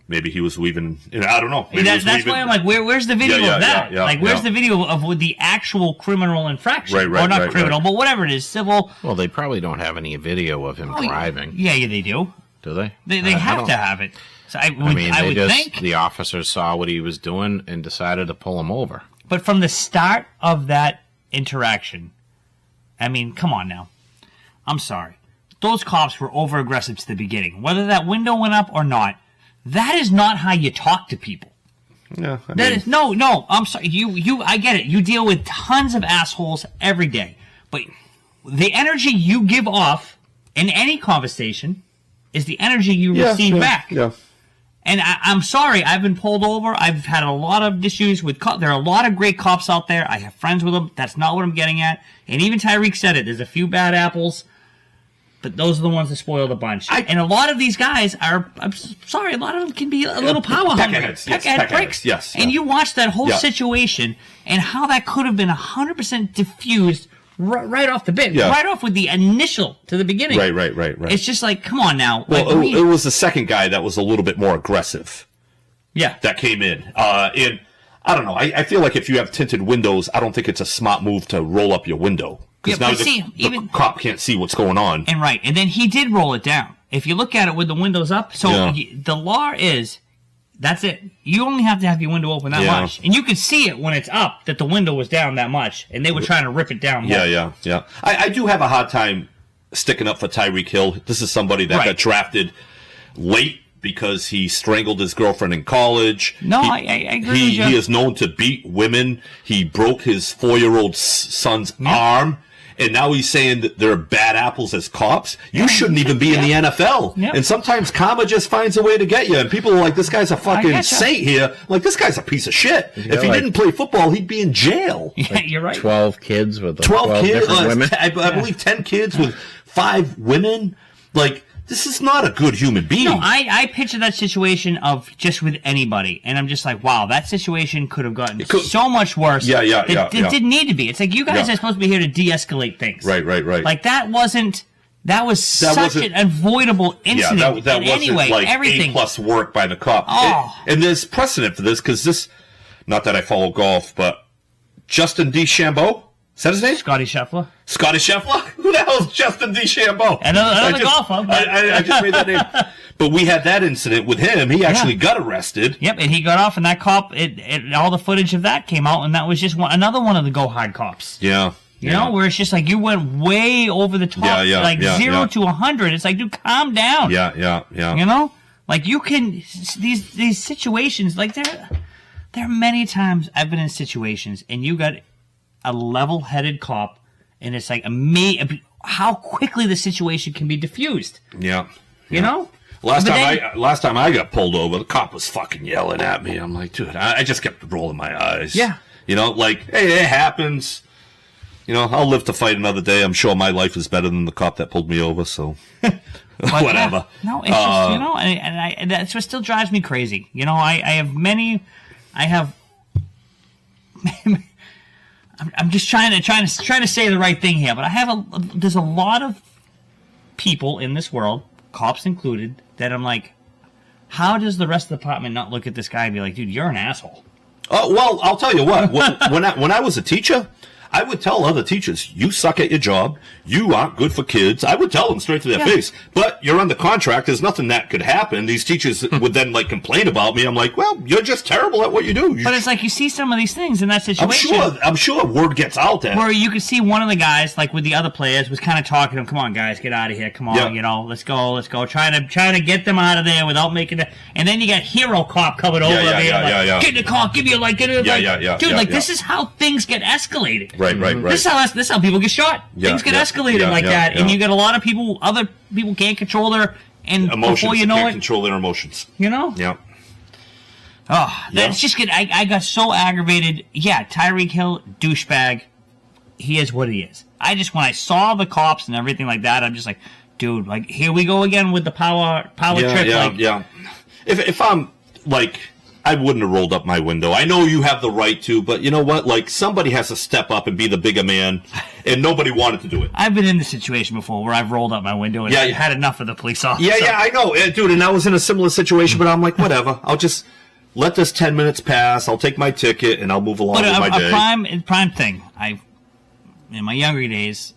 Speaker 2: Maybe he was leaving. I don't know. Maybe he was
Speaker 1: That's
Speaker 2: leaving.
Speaker 1: why I'm like, where's the video
Speaker 2: Yeah,
Speaker 1: of that?
Speaker 2: yeah,
Speaker 1: like, where's
Speaker 2: yeah.
Speaker 1: the video of with the actual criminal infraction?
Speaker 2: Right,
Speaker 1: or not
Speaker 2: right,
Speaker 1: criminal,
Speaker 2: right.
Speaker 1: but whatever it is, civil.
Speaker 5: well, they probably don't have any video of him driving,
Speaker 1: Yeah, they do.
Speaker 5: do they?
Speaker 1: They
Speaker 5: I
Speaker 1: have
Speaker 5: don't-
Speaker 1: to have it. So I
Speaker 5: they
Speaker 1: would
Speaker 5: just
Speaker 1: think.
Speaker 5: the officers saw what he was doing and decided to pull him over.
Speaker 1: But from the start of that interaction, I mean, come on now. I'm sorry. Those cops were over aggressive to the beginning. Whether that window went up or not, that is not how you talk to people.
Speaker 2: Yeah. I
Speaker 1: That
Speaker 2: mean,
Speaker 1: is no. I'm sorry. I get it. You deal with tons of assholes every day, but the energy you give off in any conversation is the energy you receive back.
Speaker 2: Yeah.
Speaker 1: And I'm sorry, I've been pulled over. I've had a lot of issues with cops. There are a lot of great cops out there. I have friends with them. That's not what I'm getting at. And even Tyreek said it. There's a few bad apples, but those are the ones that spoil the bunch. And a lot of these guys are, I'm sorry, a lot of them can be a little power hungry.
Speaker 2: Peckerheads, yes,
Speaker 1: Peckerhead
Speaker 2: peckerheads,
Speaker 1: pricks.
Speaker 2: yes,
Speaker 1: And
Speaker 2: yeah.
Speaker 1: you watch that whole
Speaker 2: Yeah.
Speaker 1: situation and how that could have been 100% diffused right off the bat.
Speaker 2: Yeah.
Speaker 1: Right off with the initial to the beginning.
Speaker 2: Right.
Speaker 1: It's just like, come on now.
Speaker 2: Well,
Speaker 1: Like,
Speaker 2: it was the second guy that was a little bit more aggressive
Speaker 1: yeah.
Speaker 2: that came in. And I don't know. I feel like if you have tinted windows, I don't think it's a smart move to roll up your window. Because
Speaker 1: Yeah,
Speaker 2: now
Speaker 1: but
Speaker 2: the,
Speaker 1: see,
Speaker 2: the
Speaker 1: even-
Speaker 2: cop can't see what's going on.
Speaker 1: And then he did roll it down. If you look at it with the windows up, so
Speaker 2: Yeah.
Speaker 1: the law is, that's it. You only have to have your window open that
Speaker 2: Yeah.
Speaker 1: much. And you can see it when it's up that the window was down that much, and they were trying to rip it down more.
Speaker 2: Yeah. I do have a hard time sticking up for Tyreek Hill. This is somebody that
Speaker 1: Right.
Speaker 2: got drafted late because he strangled his girlfriend in college.
Speaker 1: No, I agree with you.
Speaker 2: He is known to beat women. He broke his 4-year-old son's arm. And now he's saying that they're bad apples as cops. You shouldn't even be in the NFL.
Speaker 1: Yeah.
Speaker 2: And sometimes karma just finds a way to get you. And people are like, this guy's a fucking
Speaker 1: getcha.
Speaker 2: saint here. Like, this guy's a piece of shit. If he
Speaker 5: like-
Speaker 2: didn't play football, he'd be in jail.
Speaker 1: Yeah, you're right.
Speaker 5: 12 kids with
Speaker 2: 12 kids,
Speaker 5: different women.
Speaker 2: I believe 10 kids with 5 women. Like, this is not a good human being.
Speaker 1: No, I picture that situation of just with anybody, and I'm just like, wow, that situation could have gotten so much worse.
Speaker 2: Yeah,
Speaker 1: It didn't need to be. It's like, you guys
Speaker 2: Yeah.
Speaker 1: are supposed to be here to de-escalate things.
Speaker 2: Right.
Speaker 1: Like, that was such
Speaker 2: wasn't-
Speaker 1: an avoidable incident.
Speaker 2: that
Speaker 1: and
Speaker 2: wasn't
Speaker 1: anyway,
Speaker 2: like
Speaker 1: everything.
Speaker 2: A+ work by the cop.
Speaker 1: Oh.
Speaker 2: And there's precedent for this because this, not that I follow golf, but Justin DeChambeau, is that his name?
Speaker 1: Scotty Scheffler.
Speaker 2: Scotty Scheffler? Who the hell is Justin DeChambeau?
Speaker 1: Another golfer, but-
Speaker 2: I just made that name. But we had that incident with him. He actually got arrested.
Speaker 1: Yep, and he got off, and that cop, all the footage of that came out, and that was just another one of the go hard cops.
Speaker 2: Yeah.
Speaker 1: You know, where it's just like you went way over the top, like 0 to 100. It's like, dude, calm down.
Speaker 2: Yeah.
Speaker 1: You know, like you can these situations, like there are many times I've been in situations, and you got a level-headed cop, and it's like how quickly the situation can be diffused.
Speaker 2: Yeah.
Speaker 1: You know?
Speaker 2: Last time I got pulled over, the cop was fucking yelling at me. I'm like, dude, I just kept rolling my eyes.
Speaker 1: Yeah.
Speaker 2: You know, like, hey, it happens. You know, I'll live to fight another day. I'm sure my life is better than the cop that pulled me over, so whatever.
Speaker 1: No, it's just, you know, and that's what still drives me crazy. You know, I'm just trying to say the right thing here, but there's a lot of people in this world, cops included, that I'm like, how does the rest of the department not look at this guy and be like, dude, you're an asshole?
Speaker 2: Oh, well, I'll tell you what. When I was a teacher, I would tell other teachers, you suck at your job. You aren't good for kids. I would tell them straight to their face. But you're under contract. There's nothing that could happen. These teachers would then, like, complain about me. I'm like, well, you're just terrible at what you do.
Speaker 1: But it's like you see some of these things in that situation.
Speaker 2: I'm sure word gets out there.
Speaker 1: Where you could see one of the guys, like with the other players, was kind of talking to them, come on, guys, get out of here. Come on, you know, let's go. Trying to get them out of there without making it. And then you got hero cop coming over there. Get in the car, give you like, get in the Dude, this is how things get escalated.
Speaker 2: Right.
Speaker 1: This is how people get shot. Things get escalated like that, and you get a lot of people. Other people can't control their emotions. Before you know
Speaker 2: can't
Speaker 1: it,
Speaker 2: control their emotions.
Speaker 1: You know.
Speaker 2: Yeah.
Speaker 1: Oh, that's just good. I got so aggravated. Yeah, Tyreek Hill, douchebag. He is what he is. When I saw the cops and everything like that, I'm just like, dude, like here we go again with the power trip.
Speaker 2: Yeah. If I'm like, I wouldn't have rolled up my window. I know you have the right to, but you know what? Like, somebody has to step up and be the bigger man, and nobody wanted to do it.
Speaker 1: I've been in this situation before where I've rolled up my window and I had enough of the police officer.
Speaker 2: Yeah, I know. Dude, and I was in a similar situation, but I'm like, whatever. I'll just let this 10 minutes pass. I'll take my ticket, and I'll move along with my day.
Speaker 1: A prime thing. In my younger days,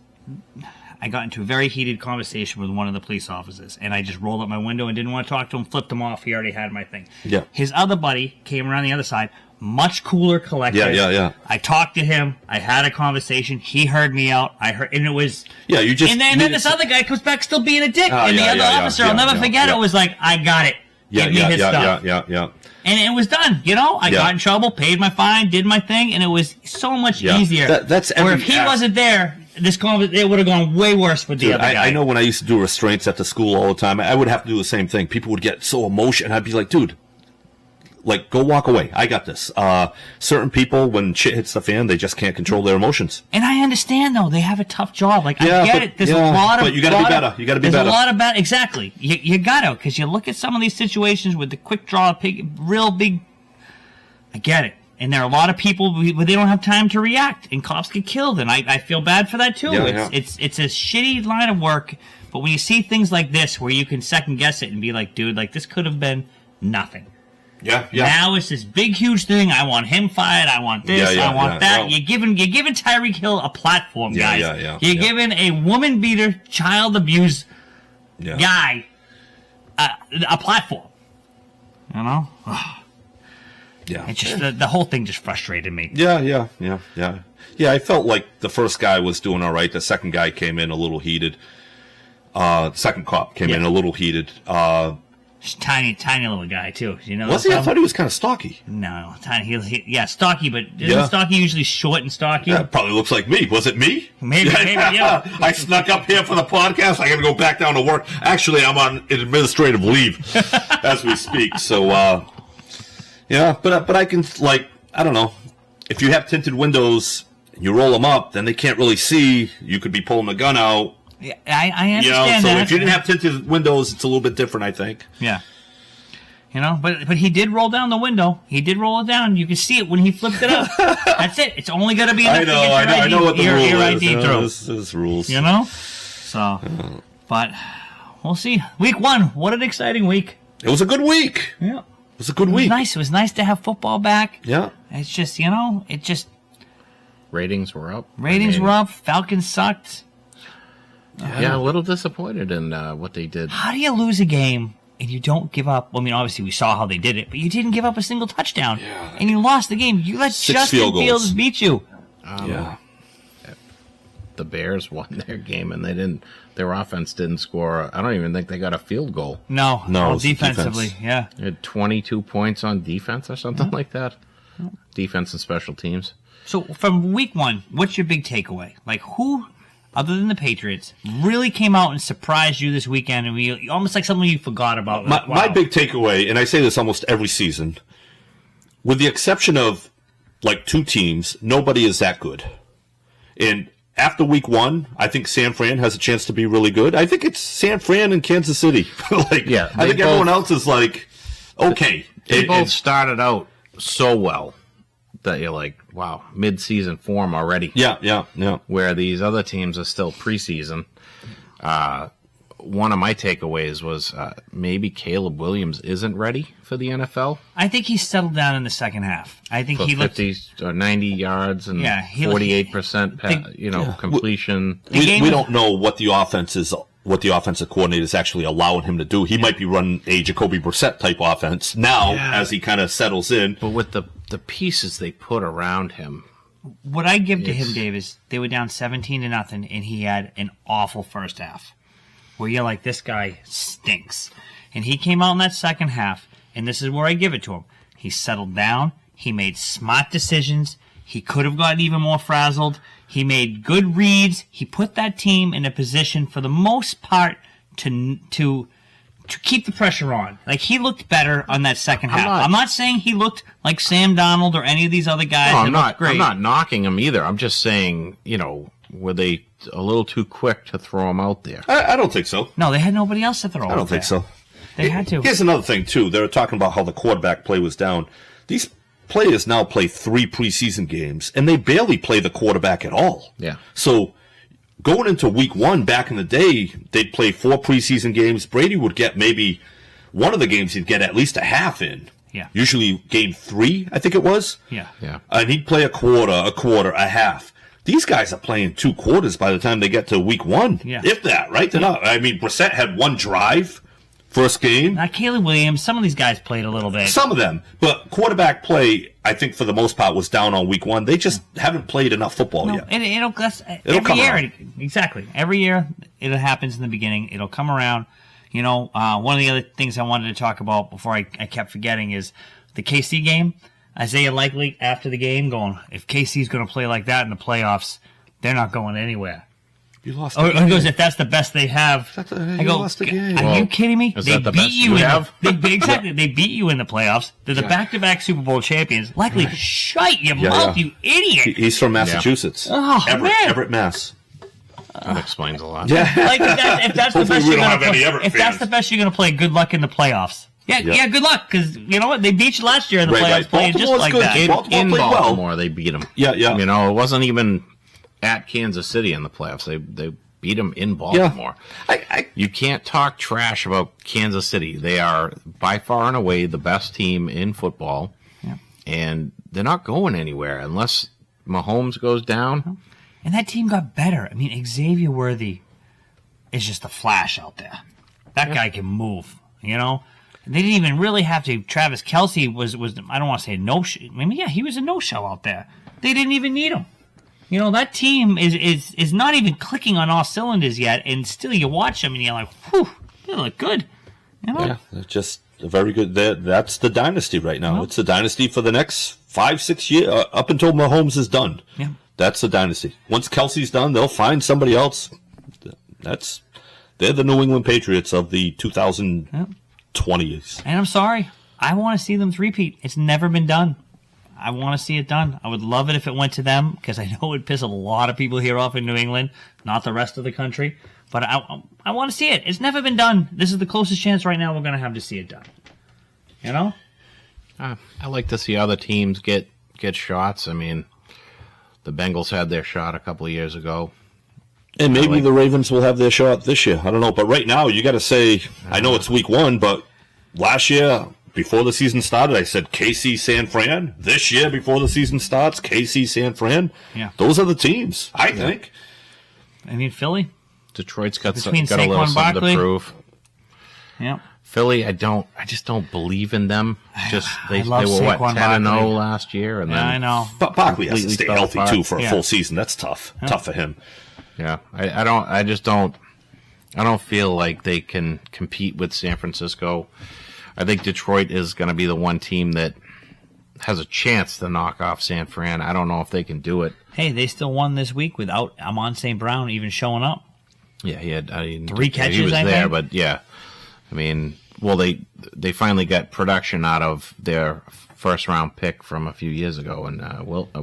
Speaker 1: I got into a very heated conversation with one of the police officers, and I just rolled up my window and didn't want to talk to him, flipped him off. He already had my thing.
Speaker 2: Yeah.
Speaker 1: His other buddy came around the other side, much cooler, collected.
Speaker 2: Yeah.
Speaker 1: I talked to him. I had a conversation. He heard me out. And it was...
Speaker 2: Yeah, you just...
Speaker 1: And then this other guy comes back still being a dick. And the other officer, I'll never forget, it was like, I got it. Give me his stuff.
Speaker 2: Yeah.
Speaker 1: And it was done, you know? I got in trouble, paid my fine, did my thing, and it was so much easier. Or if he wasn't there... it would have gone way worse with the other guy.
Speaker 2: I know when I used to do restraints at the school all the time, I would have to do the same thing. People would get so emotional, and I'd be like, dude, like, go walk away. I got this. Certain people, when shit hits the fan, they just can't control their emotions.
Speaker 1: And I understand, though. They have a tough job. Like, I get it. There's a lot of...
Speaker 2: But you got to be better. You got to be better.
Speaker 1: There's a lot of bad... Exactly. You got to, because you look at some of these situations with the quick draw, real big... I get it. And there are a lot of people where they don't have time to react, and cops get killed, and I feel bad for that too. It's a shitty line of work, but when you see things like this where you can second guess it and be like, dude, like this could have been nothing.
Speaker 2: Yeah.
Speaker 1: Now it's this big, huge thing. I want him fired. I want this. I want that. Well, you're giving Tyreek Hill a platform, guys. You're giving a woman beater, child abuse guy a platform. You know.
Speaker 2: Yeah,
Speaker 1: it's just the whole thing just frustrated me.
Speaker 2: Yeah. I felt like the first guy was doing all right. The second guy came in a little heated. The second cop came in a little heated.
Speaker 1: Tiny little guy too. You know,
Speaker 2: was he? I thought he was kind of stocky.
Speaker 1: No, tiny. Stocky, but isn't Stocky usually short and stocky?
Speaker 2: Yeah, probably looks like me. Was it me?
Speaker 1: Maybe. Yeah.
Speaker 2: I snuck up here for the podcast. I got to go back down to work. Actually, I'm on administrative leave as we speak. So. Yeah, but I can, like, I don't know. If you have tinted windows and you roll them up, then they can't really see. You could be pulling the gun out.
Speaker 1: Yeah, I understand
Speaker 2: so
Speaker 1: that.
Speaker 2: if you didn't have tinted windows, it's a little bit different, I think.
Speaker 1: Yeah. You know, but he did roll down the window. He did roll it down. You can see it when he flipped it up. That's it. It's only going to be enough to get
Speaker 2: I know what the rule
Speaker 1: your
Speaker 2: is.
Speaker 1: ID through.
Speaker 2: This is rules.
Speaker 1: You know? So, but we'll see. Week 1. What an exciting week.
Speaker 2: It was a good week.
Speaker 1: Yeah.
Speaker 2: It was a good week.
Speaker 1: Nice. It was nice to have football back.
Speaker 2: Yeah.
Speaker 1: It's just, you know,
Speaker 5: ratings were up.
Speaker 1: Were up. Falcons sucked.
Speaker 5: Yeah, a little disappointed in what they did.
Speaker 1: How do you lose a game and you don't give up? Well, I mean, obviously we saw how they did it, but you didn't give up a single touchdown. Yeah. And you lost the game. You let Justin Fields beat you.
Speaker 5: The Bears won their game, and their offense didn't score. I don't even think they got a field goal.
Speaker 1: No, defensively, yeah.
Speaker 5: They had 22 points on defense or something like that. Defense and special teams.
Speaker 1: So from week 1, what's your big takeaway? Like, who other than the Patriots, really came out and surprised you this weekend, and we almost like something you forgot about?
Speaker 2: My big takeaway, and I say this almost every season, with the exception of like 2 teams, nobody is that good. And after week 1, I think San Fran has a chance to be really good. I think it's San Fran and Kansas City. I think everyone else is like, okay.
Speaker 5: They both started out so well that you're like, wow, mid-season form already.
Speaker 2: Yeah.
Speaker 5: Where these other teams are still preseason. One of my takeaways was maybe Caleb Williams isn't ready for the NFL.
Speaker 1: I think he's settled down in the second half. I think he
Speaker 5: 50 or 90 yards and 48% completion.
Speaker 2: We don't know what the offense is, what the offensive coordinator is actually allowing him to do. He might be running a Jacoby Brissett type offense now as he kind of settles in.
Speaker 5: But with the pieces they put around him.
Speaker 1: What I give to him, Dave, is they were down 17-0, and he had an awful first half. Where you're like, this guy stinks. And he came out in that second half, and this is where I give it to him. He settled down. He made smart decisions. He could have gotten even more frazzled. He made good reads. He put that team in a position, for the most part, to keep the pressure on. Like, he looked better on that second half. I'm not saying he looked like Sam Darnold or any of these other guys.
Speaker 5: No, I'm not knocking him either. I'm just saying, were they a little too quick to throw him out there?
Speaker 2: I don't think so.
Speaker 1: No, they had nobody else to throw out there.
Speaker 2: I don't think so.
Speaker 1: They had to.
Speaker 2: Here's another thing, too. They were talking about how the quarterback play was down. These players now play 3 preseason games, and they barely play the quarterback at all.
Speaker 5: Yeah.
Speaker 2: So going into week 1, back in the day, they'd play 4 preseason games. Brady would get maybe one of the games he'd get at least a half in.
Speaker 1: Yeah.
Speaker 2: Usually game 3, I think it was.
Speaker 1: Yeah.
Speaker 2: And he'd play a quarter, a half. These guys are playing 2 quarters by the time they get to week 1.
Speaker 1: Yeah.
Speaker 2: If that, right? They're not. I mean, Brissett had 1 drive, first game.
Speaker 1: Not Caleb Williams. Some of these guys played a little bit.
Speaker 2: Some of them. But quarterback play, I think, for the most part, was down on week 1. They just haven't played enough football yet.
Speaker 1: It'll
Speaker 2: come
Speaker 1: every year.
Speaker 2: around.
Speaker 1: Exactly. Every year, it happens in the beginning. It'll come around. One of the other things I wanted to talk about before I kept forgetting is the KC game. Isaiah Likely, after the game, going, if KC's going to play like that in the playoffs, they're not going anywhere.
Speaker 2: You lost
Speaker 1: the game. He goes, if that's the best they have.
Speaker 2: I go, lost the game.
Speaker 1: Are you kidding me?
Speaker 5: Is that the best you have?
Speaker 1: Exactly. They beat you in the playoffs. They're the back-to-back Super Bowl champions. Likely, shut your mouth, you idiot.
Speaker 2: He's from Massachusetts.
Speaker 1: Oh,
Speaker 2: Everett, Mass.
Speaker 5: That explains a lot.
Speaker 2: Yeah.
Speaker 1: Like, if that's the best you're going to play, that's the best you're going to play, good luck in the playoffs. Yeah, good luck, because you know what? They beat you last year in the playoffs playing just like
Speaker 2: good.
Speaker 1: that.
Speaker 5: In Baltimore, they beat them.
Speaker 2: Yeah.
Speaker 5: It wasn't even at Kansas City in the playoffs. They beat them in Baltimore.
Speaker 2: Yeah.
Speaker 5: You can't talk trash about Kansas City. They are by far and away the best team in football, and they're not going anywhere unless Mahomes goes down.
Speaker 1: And that team got better. I mean, Xavier Worthy is just a flash out there. That guy can move, They didn't even really have to. Travis Kelce was I don't want to say he was a no-show out there. They didn't even need him. That team is not even clicking on all cylinders yet, and still you watch them and you're like, whew, they look good.
Speaker 2: Yeah, they're just very good. That's the dynasty right now. It's the dynasty for the next 5-6 years, up until Mahomes is done.
Speaker 1: Yeah.
Speaker 2: That's the dynasty. Once Kelsey's done, they'll find somebody else. They're the New England Patriots of the 2020s.
Speaker 1: And I'm sorry. I want to see them three-peat. It's never been done. I want to see it done. I would love it if it went to them, because I know it would piss a lot of people here off in New England, not the rest of the country. But I want to see it. It's never been done. This is the closest chance right now we're going to have to see it done.
Speaker 5: I like to see other teams get shots. I mean, the Bengals had their shot a couple of years ago.
Speaker 2: And maybe the Ravens will have their shot this year. I don't know. But right now, you got to say, I know it's week 1, but last year, before the season started, I said KC, San Fran. This year, before the season starts, KC, San Fran.
Speaker 1: Yeah.
Speaker 2: Those are the teams, I think.
Speaker 1: I mean, Philly.
Speaker 5: Detroit's got a
Speaker 1: Between
Speaker 5: little
Speaker 1: Saquon
Speaker 5: something
Speaker 1: Barkley.
Speaker 5: to prove.
Speaker 1: Yeah.
Speaker 5: Philly, I just don't believe in them. They were
Speaker 1: Saquon
Speaker 5: 10-0
Speaker 1: Barkley.
Speaker 5: last year, and then
Speaker 1: I know.
Speaker 2: But Barkley has to
Speaker 5: completely
Speaker 2: stay
Speaker 5: fell
Speaker 2: healthy,
Speaker 5: apart.
Speaker 2: too, for a
Speaker 1: Yeah.
Speaker 2: full season. That's tough. Tough for him.
Speaker 5: Yeah, I don't feel like they can compete with San Francisco. I think Detroit is going to be the one team that has a chance to knock off San Fran. I don't know if they can do it.
Speaker 1: Hey, they still won this week without Amon St. Brown even showing up.
Speaker 5: Yeah, he had
Speaker 1: 3 catches.
Speaker 5: He was
Speaker 1: I
Speaker 5: there,
Speaker 1: think.
Speaker 5: but yeah, I mean, well, they finally got production out of their first round pick from a few years ago, and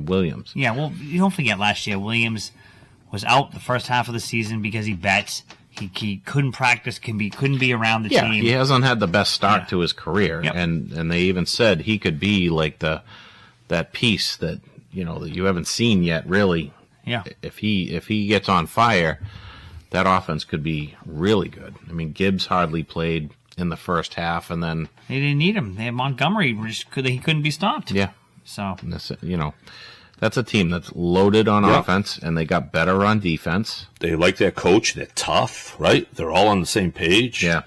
Speaker 5: Williams.
Speaker 1: Yeah, well, you don't forget last year Williams was out the first half of the season because he bets. He couldn't practice, couldn't be around the team.
Speaker 5: He hasn't had the best start to his career,
Speaker 1: Yep.
Speaker 5: and they even said he could be like that piece that that you haven't seen yet, really.
Speaker 1: Yeah.
Speaker 5: If he gets on fire, that offense could be really good. I mean, Gibbs hardly played in the first half, and then
Speaker 1: They didn't need him. They had Montgomery, he couldn't be stopped.
Speaker 5: yeah,
Speaker 1: So
Speaker 5: and that's a team that's loaded on offense, and they got better on defense.
Speaker 2: They like their coach. They're tough, right? They're all on the same page.
Speaker 5: Yeah.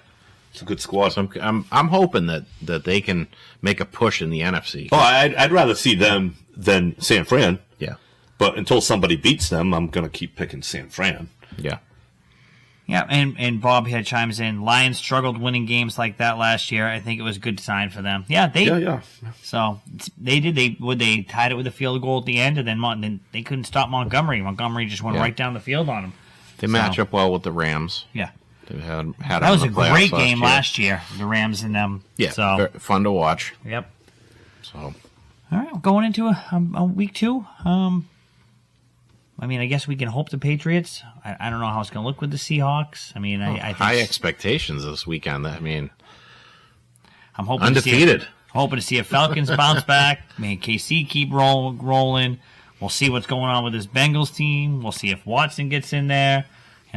Speaker 2: It's a good squad.
Speaker 5: So I'm hoping that they can make a push in the NFC.
Speaker 2: Oh, I'd rather see them than San Fran.
Speaker 5: Yeah,
Speaker 2: But until somebody beats them, I'm going to keep picking San Fran.
Speaker 5: yeah.
Speaker 1: yeah, and Bob here chimes in. Lions struggled winning games like that last year. I think it was a good sign for them. Yeah,
Speaker 2: Yeah.
Speaker 1: So they did. They tied it with a field goal at the end, and then they couldn't stop Montgomery. Montgomery just went
Speaker 5: Yeah.
Speaker 1: right down the field on him.
Speaker 5: They match up well with the Rams.
Speaker 1: Yeah,
Speaker 5: They had
Speaker 1: that was a
Speaker 5: them in the playoffs
Speaker 1: great game last year. The Rams and them.
Speaker 5: Yeah,
Speaker 1: So
Speaker 5: very fun to watch.
Speaker 1: yep.
Speaker 5: So
Speaker 1: All right, going into a week 2. I mean, I guess we can hope the Patriots. I don't know how it's going to look with the Seahawks. I mean, I think
Speaker 5: high expectations this weekend. I mean,
Speaker 1: I'm hoping
Speaker 5: undefeated.
Speaker 1: Hoping to see a Falcons bounce back. I mean, KC keep rolling. We'll see what's going on with this Bengals team. We'll see if Watson gets in there.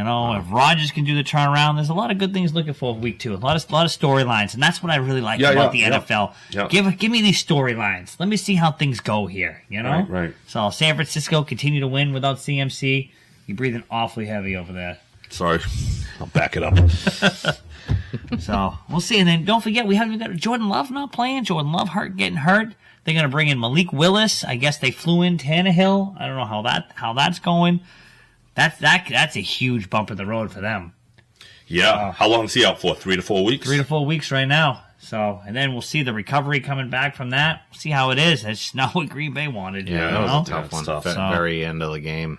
Speaker 1: If Rodgers can do the turnaround. There's a lot of good things looking for week 2. A lot of storylines, and that's what I really like about the NFL.
Speaker 2: Yeah.
Speaker 1: Give me these storylines. Let me see how things go here.
Speaker 2: Right.
Speaker 1: So San Francisco continue to win without CMC. You're breathing awfully heavy over there.
Speaker 2: Sorry. I'll back it up.
Speaker 1: So we'll see. And then don't forget, we haven't got Jordan Love not playing. Jordan Love getting hurt. They're going to bring in Malik Willis. I guess they flew in Tannehill. I don't know how that's going. That's a huge bump in the road for them.
Speaker 2: Yeah. How long is he out for? 3 to 4 weeks?
Speaker 1: 3 to 4 weeks right now. So, and then we'll see the recovery coming back from that. See how it is. That's just not what Green Bay wanted.
Speaker 5: Yeah,
Speaker 1: you
Speaker 5: that
Speaker 1: know?
Speaker 5: was a tough
Speaker 2: That's
Speaker 5: one.
Speaker 2: tough.
Speaker 5: Ve-
Speaker 1: So-
Speaker 5: Very end of the game.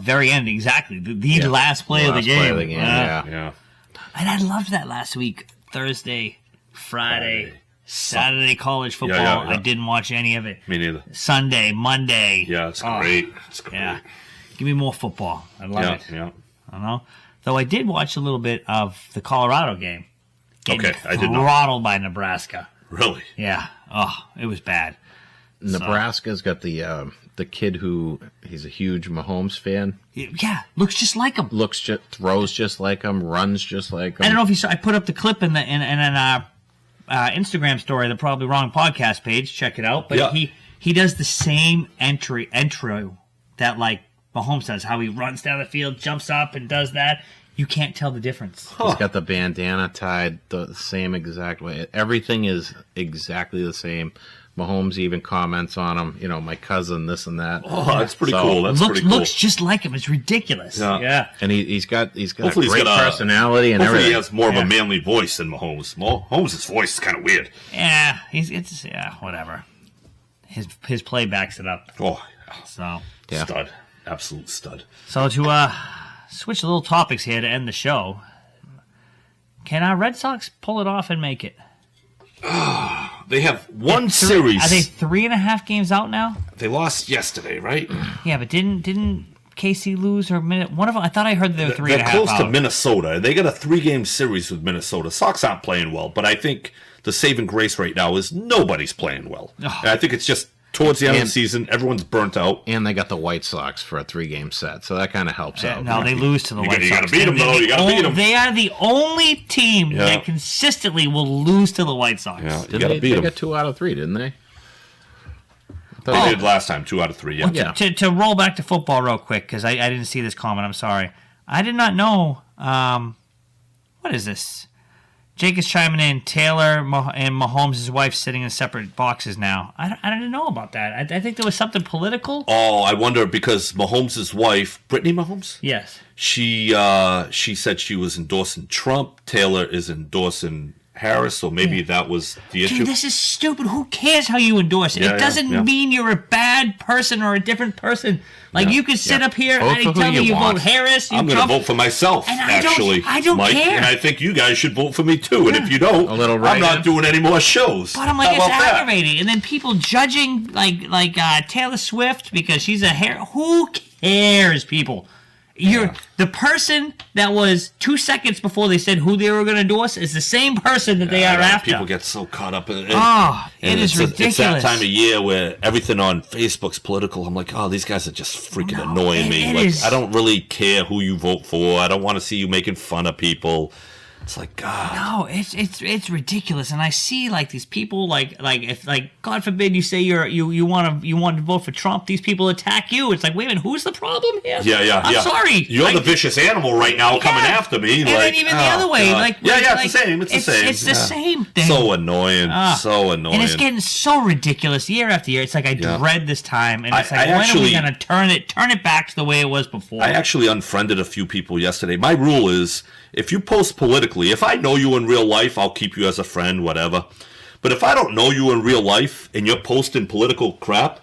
Speaker 1: Very end, exactly. The last play of the
Speaker 5: Last
Speaker 1: game.
Speaker 5: play of the game, yeah.
Speaker 2: Yeah.
Speaker 1: And I loved that last week. Thursday, Friday, Saturday college football.
Speaker 2: Yeah.
Speaker 1: I didn't watch any of it.
Speaker 2: Me neither.
Speaker 1: Sunday, Monday.
Speaker 2: Yeah, it's
Speaker 1: Oh,
Speaker 2: great. It's great.
Speaker 1: Yeah. Give me more football. I love it.
Speaker 2: Yeah.
Speaker 1: I don't know. Though I did watch a little bit of the Colorado game. Getting
Speaker 2: Okay, I did not.
Speaker 1: throttled by Nebraska.
Speaker 2: Really?
Speaker 1: Yeah. Oh, it was bad.
Speaker 5: Nebraska's got the kid who he's a huge Mahomes fan.
Speaker 1: Yeah, looks just like him.
Speaker 5: Throws just like him, runs just like him.
Speaker 1: I don't know if you saw. I put up the clip in an Instagram story, the Probably Wrong podcast page. Check it out. But
Speaker 2: Yeah.
Speaker 1: he does the same intro that like Mahomes does. How he runs down the field, jumps up, and does that. You can't tell the difference.
Speaker 5: He's got the bandana tied the same exact way. Everything is exactly the same. Mahomes even comments on him, my cousin, this and that.
Speaker 2: Oh, that's pretty cool. That's pretty cool.
Speaker 1: Looks just like him. It's ridiculous.
Speaker 2: Yeah.
Speaker 5: And he's got
Speaker 2: Hopefully
Speaker 5: a great
Speaker 2: he's got
Speaker 5: personality and
Speaker 2: Hopefully
Speaker 5: everything.
Speaker 2: he has more of a manly voice than Mahomes. Mahomes' voice is kind of weird.
Speaker 1: Yeah, whatever. His play backs it up.
Speaker 2: Oh,
Speaker 1: So
Speaker 5: Yeah.
Speaker 2: stud. Absolute stud.
Speaker 1: So to switch a little topics here to end the show, can our Red Sox pull it off and make it?
Speaker 2: They have one series.
Speaker 1: Are they 3.5 games out now?
Speaker 2: They lost yesterday, right?
Speaker 1: Yeah, but didn't KC lose or one of them? I thought I heard they were 3.5
Speaker 2: They're close
Speaker 1: out.
Speaker 2: to Minnesota. They got a 3-game series with Minnesota. Sox aren't playing well, but I think the saving grace right now is nobody's playing well.
Speaker 1: Oh.
Speaker 2: And I think it's just towards the end of the season, everyone's burnt out.
Speaker 5: And they got the White Sox for a 3-game set, so that kind of helps out.
Speaker 1: No, they lose to the White
Speaker 2: You
Speaker 1: Sox.
Speaker 2: gotta beat them, though. You gotta beat them.
Speaker 1: They are the only team
Speaker 2: Yeah.
Speaker 1: that consistently will lose to the White Sox.
Speaker 2: Yeah, you
Speaker 5: Didn't
Speaker 2: gotta
Speaker 5: they,
Speaker 2: beat
Speaker 5: they
Speaker 2: them.
Speaker 5: got 2 out of 3, didn't they?
Speaker 2: They did last time, 2 out of 3. Yeah.
Speaker 5: Yeah.
Speaker 1: To roll back to football real quick, because I didn't see this comment. I'm sorry. I did not know. What is this? Jake is chiming in. Taylor and Mahomes' wife sitting in separate boxes now. I didn't know about that. I think there was something political.
Speaker 2: Oh, I wonder because Mahomes' wife, Brittany Mahomes,
Speaker 1: Yes.
Speaker 2: she said she was endorsing Trump. Taylor is endorsing Harris, so maybe that was the issue.
Speaker 1: Dude, this is stupid. Who cares how you endorse it?
Speaker 2: Yeah,
Speaker 1: It doesn't mean you're a bad person or a different person. Like, you could sit up here
Speaker 5: Vote for
Speaker 1: and
Speaker 5: who
Speaker 1: tell me you
Speaker 5: want.
Speaker 1: vote Harris.
Speaker 2: I'm going to vote for myself,
Speaker 1: And
Speaker 2: actually.
Speaker 1: I don't
Speaker 2: Mike,
Speaker 1: care.
Speaker 2: And I think you guys should vote for me, too. And if you don't,
Speaker 5: A little
Speaker 2: I'm
Speaker 5: write-in.
Speaker 2: not doing any more shows.
Speaker 1: But I'm like,
Speaker 2: How
Speaker 1: it's
Speaker 2: about that?
Speaker 1: aggravating. And then people judging, like Taylor Swift because she's a hair. Who cares, people? The person that was 2 seconds before they said who they were going to endorse is the same person that they are after.
Speaker 2: People get so caught up in it.
Speaker 1: It is ridiculous.
Speaker 2: It's that time of year where everything on Facebook's political. I'm like, oh, these guys are just freaking annoying me.
Speaker 1: it
Speaker 2: Like,
Speaker 1: is.
Speaker 2: I don't really care who you vote for. I don't want to see you making fun of people. It's like, God.
Speaker 1: No, it's ridiculous, and I see like these people like if God forbid you say you want to vote for Trump, these people attack you. It's like, wait a minute, who's the problem here?
Speaker 2: Yeah.
Speaker 1: I'm sorry,
Speaker 2: You're the vicious animal right now coming after me.
Speaker 1: And
Speaker 2: like,
Speaker 1: then even the other way,
Speaker 2: God. It's the same. It's the same.
Speaker 1: It's the same thing.
Speaker 2: So annoying. So annoying.
Speaker 1: And it's getting so ridiculous year after year. It's like I dread this time, and it's like, when are we gonna turn it back to the way it was before?
Speaker 2: I actually unfriended a few people yesterday. My rule is, if you post politically, if I know you in real life, I'll keep you as a friend, whatever. But if I don't know you in real life and you're posting political crap,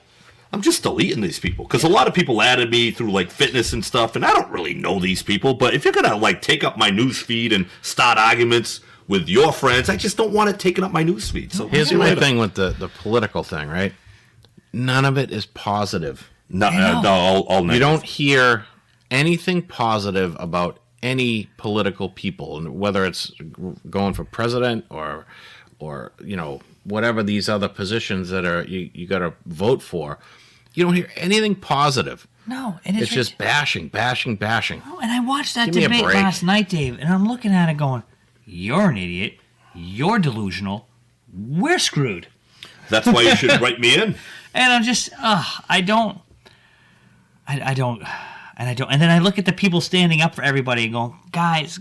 Speaker 2: I'm just deleting these people. Because a lot of people added me through like fitness and stuff, and I don't really know these people. But if you're going to like take up my news feed and start arguments with your friends, I just don't want it taking up my news feed. So
Speaker 5: Here's
Speaker 2: see you
Speaker 5: my
Speaker 2: later.
Speaker 5: thing with the political thing, right? None of it is positive.
Speaker 2: No, all negative.
Speaker 5: You don't hear anything positive about any political people, and whether it's going for president or whatever these other positions that are you got to vote for. You don't hear anything positive.
Speaker 1: No, and
Speaker 5: It's just bashing.
Speaker 1: Oh, and I watched that
Speaker 5: Give me a
Speaker 1: debate
Speaker 5: break.
Speaker 1: last night, Dave, and I'm looking at it going, "You're an idiot. You're delusional. We're screwed."
Speaker 2: That's why you should write me in.
Speaker 1: And I'm just, I don't. And then I look at the people standing up for everybody and going, guys,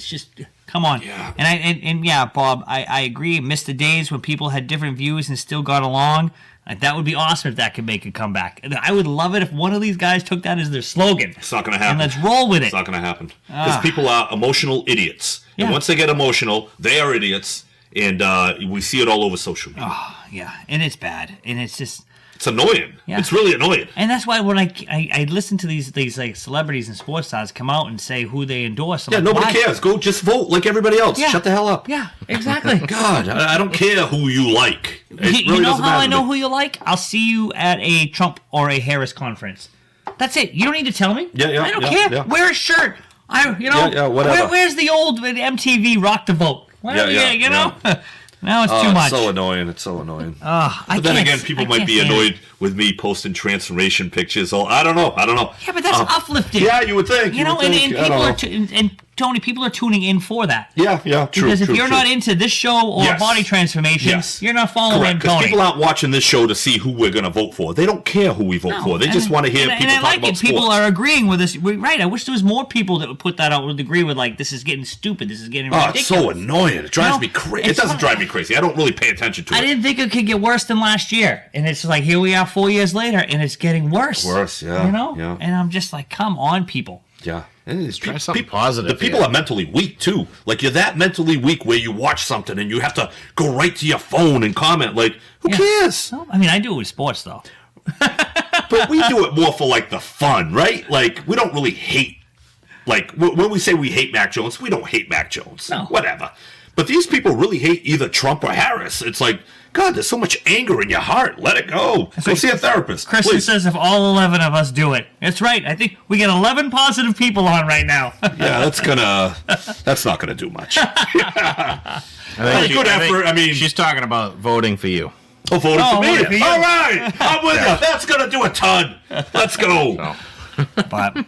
Speaker 1: just come on.
Speaker 2: Yeah.
Speaker 1: And yeah, Bob, I agree. Missed the days when people had different views and still got along. That would be awesome if that could make a comeback. And I would love it if one of these guys took that as their slogan.
Speaker 2: It's not going to happen.
Speaker 1: And let's roll with it.
Speaker 2: It's not going to happen. Because people are emotional idiots. And
Speaker 1: Yeah.
Speaker 2: once they get emotional, they are idiots. And we see it all over social media.
Speaker 1: Yeah, and it's bad. And it's just...
Speaker 2: It's annoying.
Speaker 1: Yeah.
Speaker 2: It's really annoying.
Speaker 1: And that's why when I listen to these like celebrities and sports stars come out and say who they endorse, I'm
Speaker 2: Yeah,
Speaker 1: like,
Speaker 2: nobody
Speaker 1: why?
Speaker 2: cares. Go just vote like everybody else.
Speaker 1: Yeah.
Speaker 2: Shut the hell up.
Speaker 1: Yeah, exactly.
Speaker 2: God, I don't care who you like. It really
Speaker 1: You know
Speaker 2: doesn't
Speaker 1: how
Speaker 2: matter
Speaker 1: I
Speaker 2: to
Speaker 1: know
Speaker 2: me.
Speaker 1: who you like? I'll see you at a Trump or a Harris conference. That's it. You don't need to tell me.
Speaker 2: Yeah,
Speaker 1: I don't
Speaker 2: yeah,
Speaker 1: care.
Speaker 2: yeah.
Speaker 1: Wear a shirt.
Speaker 2: Yeah, whatever.
Speaker 1: Where's the old MTV Rock the Vote? Now it's too much.
Speaker 2: It's so annoying. It's so annoying.
Speaker 1: But
Speaker 2: then again, people might be annoyed with me posting transformation pictures. Oh, I don't know.
Speaker 1: Yeah, but that's uplifting.
Speaker 2: Yeah, you would think.
Speaker 1: You know,
Speaker 2: would
Speaker 1: and
Speaker 2: think. I
Speaker 1: people
Speaker 2: don't
Speaker 1: are
Speaker 2: know.
Speaker 1: and Tony, people are tuning in for that.
Speaker 2: Yeah, true.
Speaker 1: Because if
Speaker 2: true,
Speaker 1: you're
Speaker 2: true.
Speaker 1: not into this show or
Speaker 2: Yes.
Speaker 1: body transformations,
Speaker 2: Yes.
Speaker 1: you're not following
Speaker 2: Correct, because
Speaker 1: Tony.
Speaker 2: people aren't watching this show to see who we're going to vote for. They don't care who we vote for. They just want to hear people
Speaker 1: and I
Speaker 2: talk
Speaker 1: like
Speaker 2: about
Speaker 1: it.
Speaker 2: sports.
Speaker 1: People are agreeing with this. Right. I wish there was more people that would put that out, would agree with, like, this is getting stupid. This is getting ridiculous.
Speaker 2: It's so annoying. It drives
Speaker 1: No,
Speaker 2: me crazy. It
Speaker 1: it's
Speaker 2: doesn't
Speaker 1: fine.
Speaker 2: drive me crazy. I don't really pay attention to it.
Speaker 1: I didn't think it could get worse than last year. And it's like, here we are 4 years later, and it's getting worse.
Speaker 2: Worse, yeah,
Speaker 1: You know?
Speaker 2: yeah.
Speaker 1: And I'm just like, come on, people.
Speaker 2: Yeah. And it's
Speaker 5: Try something positive
Speaker 2: The people
Speaker 5: here.
Speaker 2: are mentally weak, too. Like, you're that mentally weak where you watch something and you have to go right to your phone and comment. Like, who
Speaker 1: Yeah.
Speaker 2: cares?
Speaker 1: No, I mean, I do it with sports, though.
Speaker 2: But we do it more for, like, the fun, right? Like, we don't really hate. Like, when we say we hate Mac Jones, we don't hate Mac Jones.
Speaker 1: No.
Speaker 2: Whatever. But these people really hate either Trump or Harris. It's like, God, there's so much anger in your heart. Let it go. Go see a therapist.
Speaker 1: Kristen
Speaker 2: please.
Speaker 1: says if all 11 of us do it. That's right. I think we get 11 positive people on right now.
Speaker 2: Yeah, that's not gonna do much.
Speaker 5: I think
Speaker 2: Good effort. I mean,
Speaker 5: she's talking about voting for you.
Speaker 2: voting for
Speaker 1: voting
Speaker 2: me.
Speaker 1: for you.
Speaker 2: All right, I'm with you. That's gonna do a ton. Let's go.
Speaker 1: But,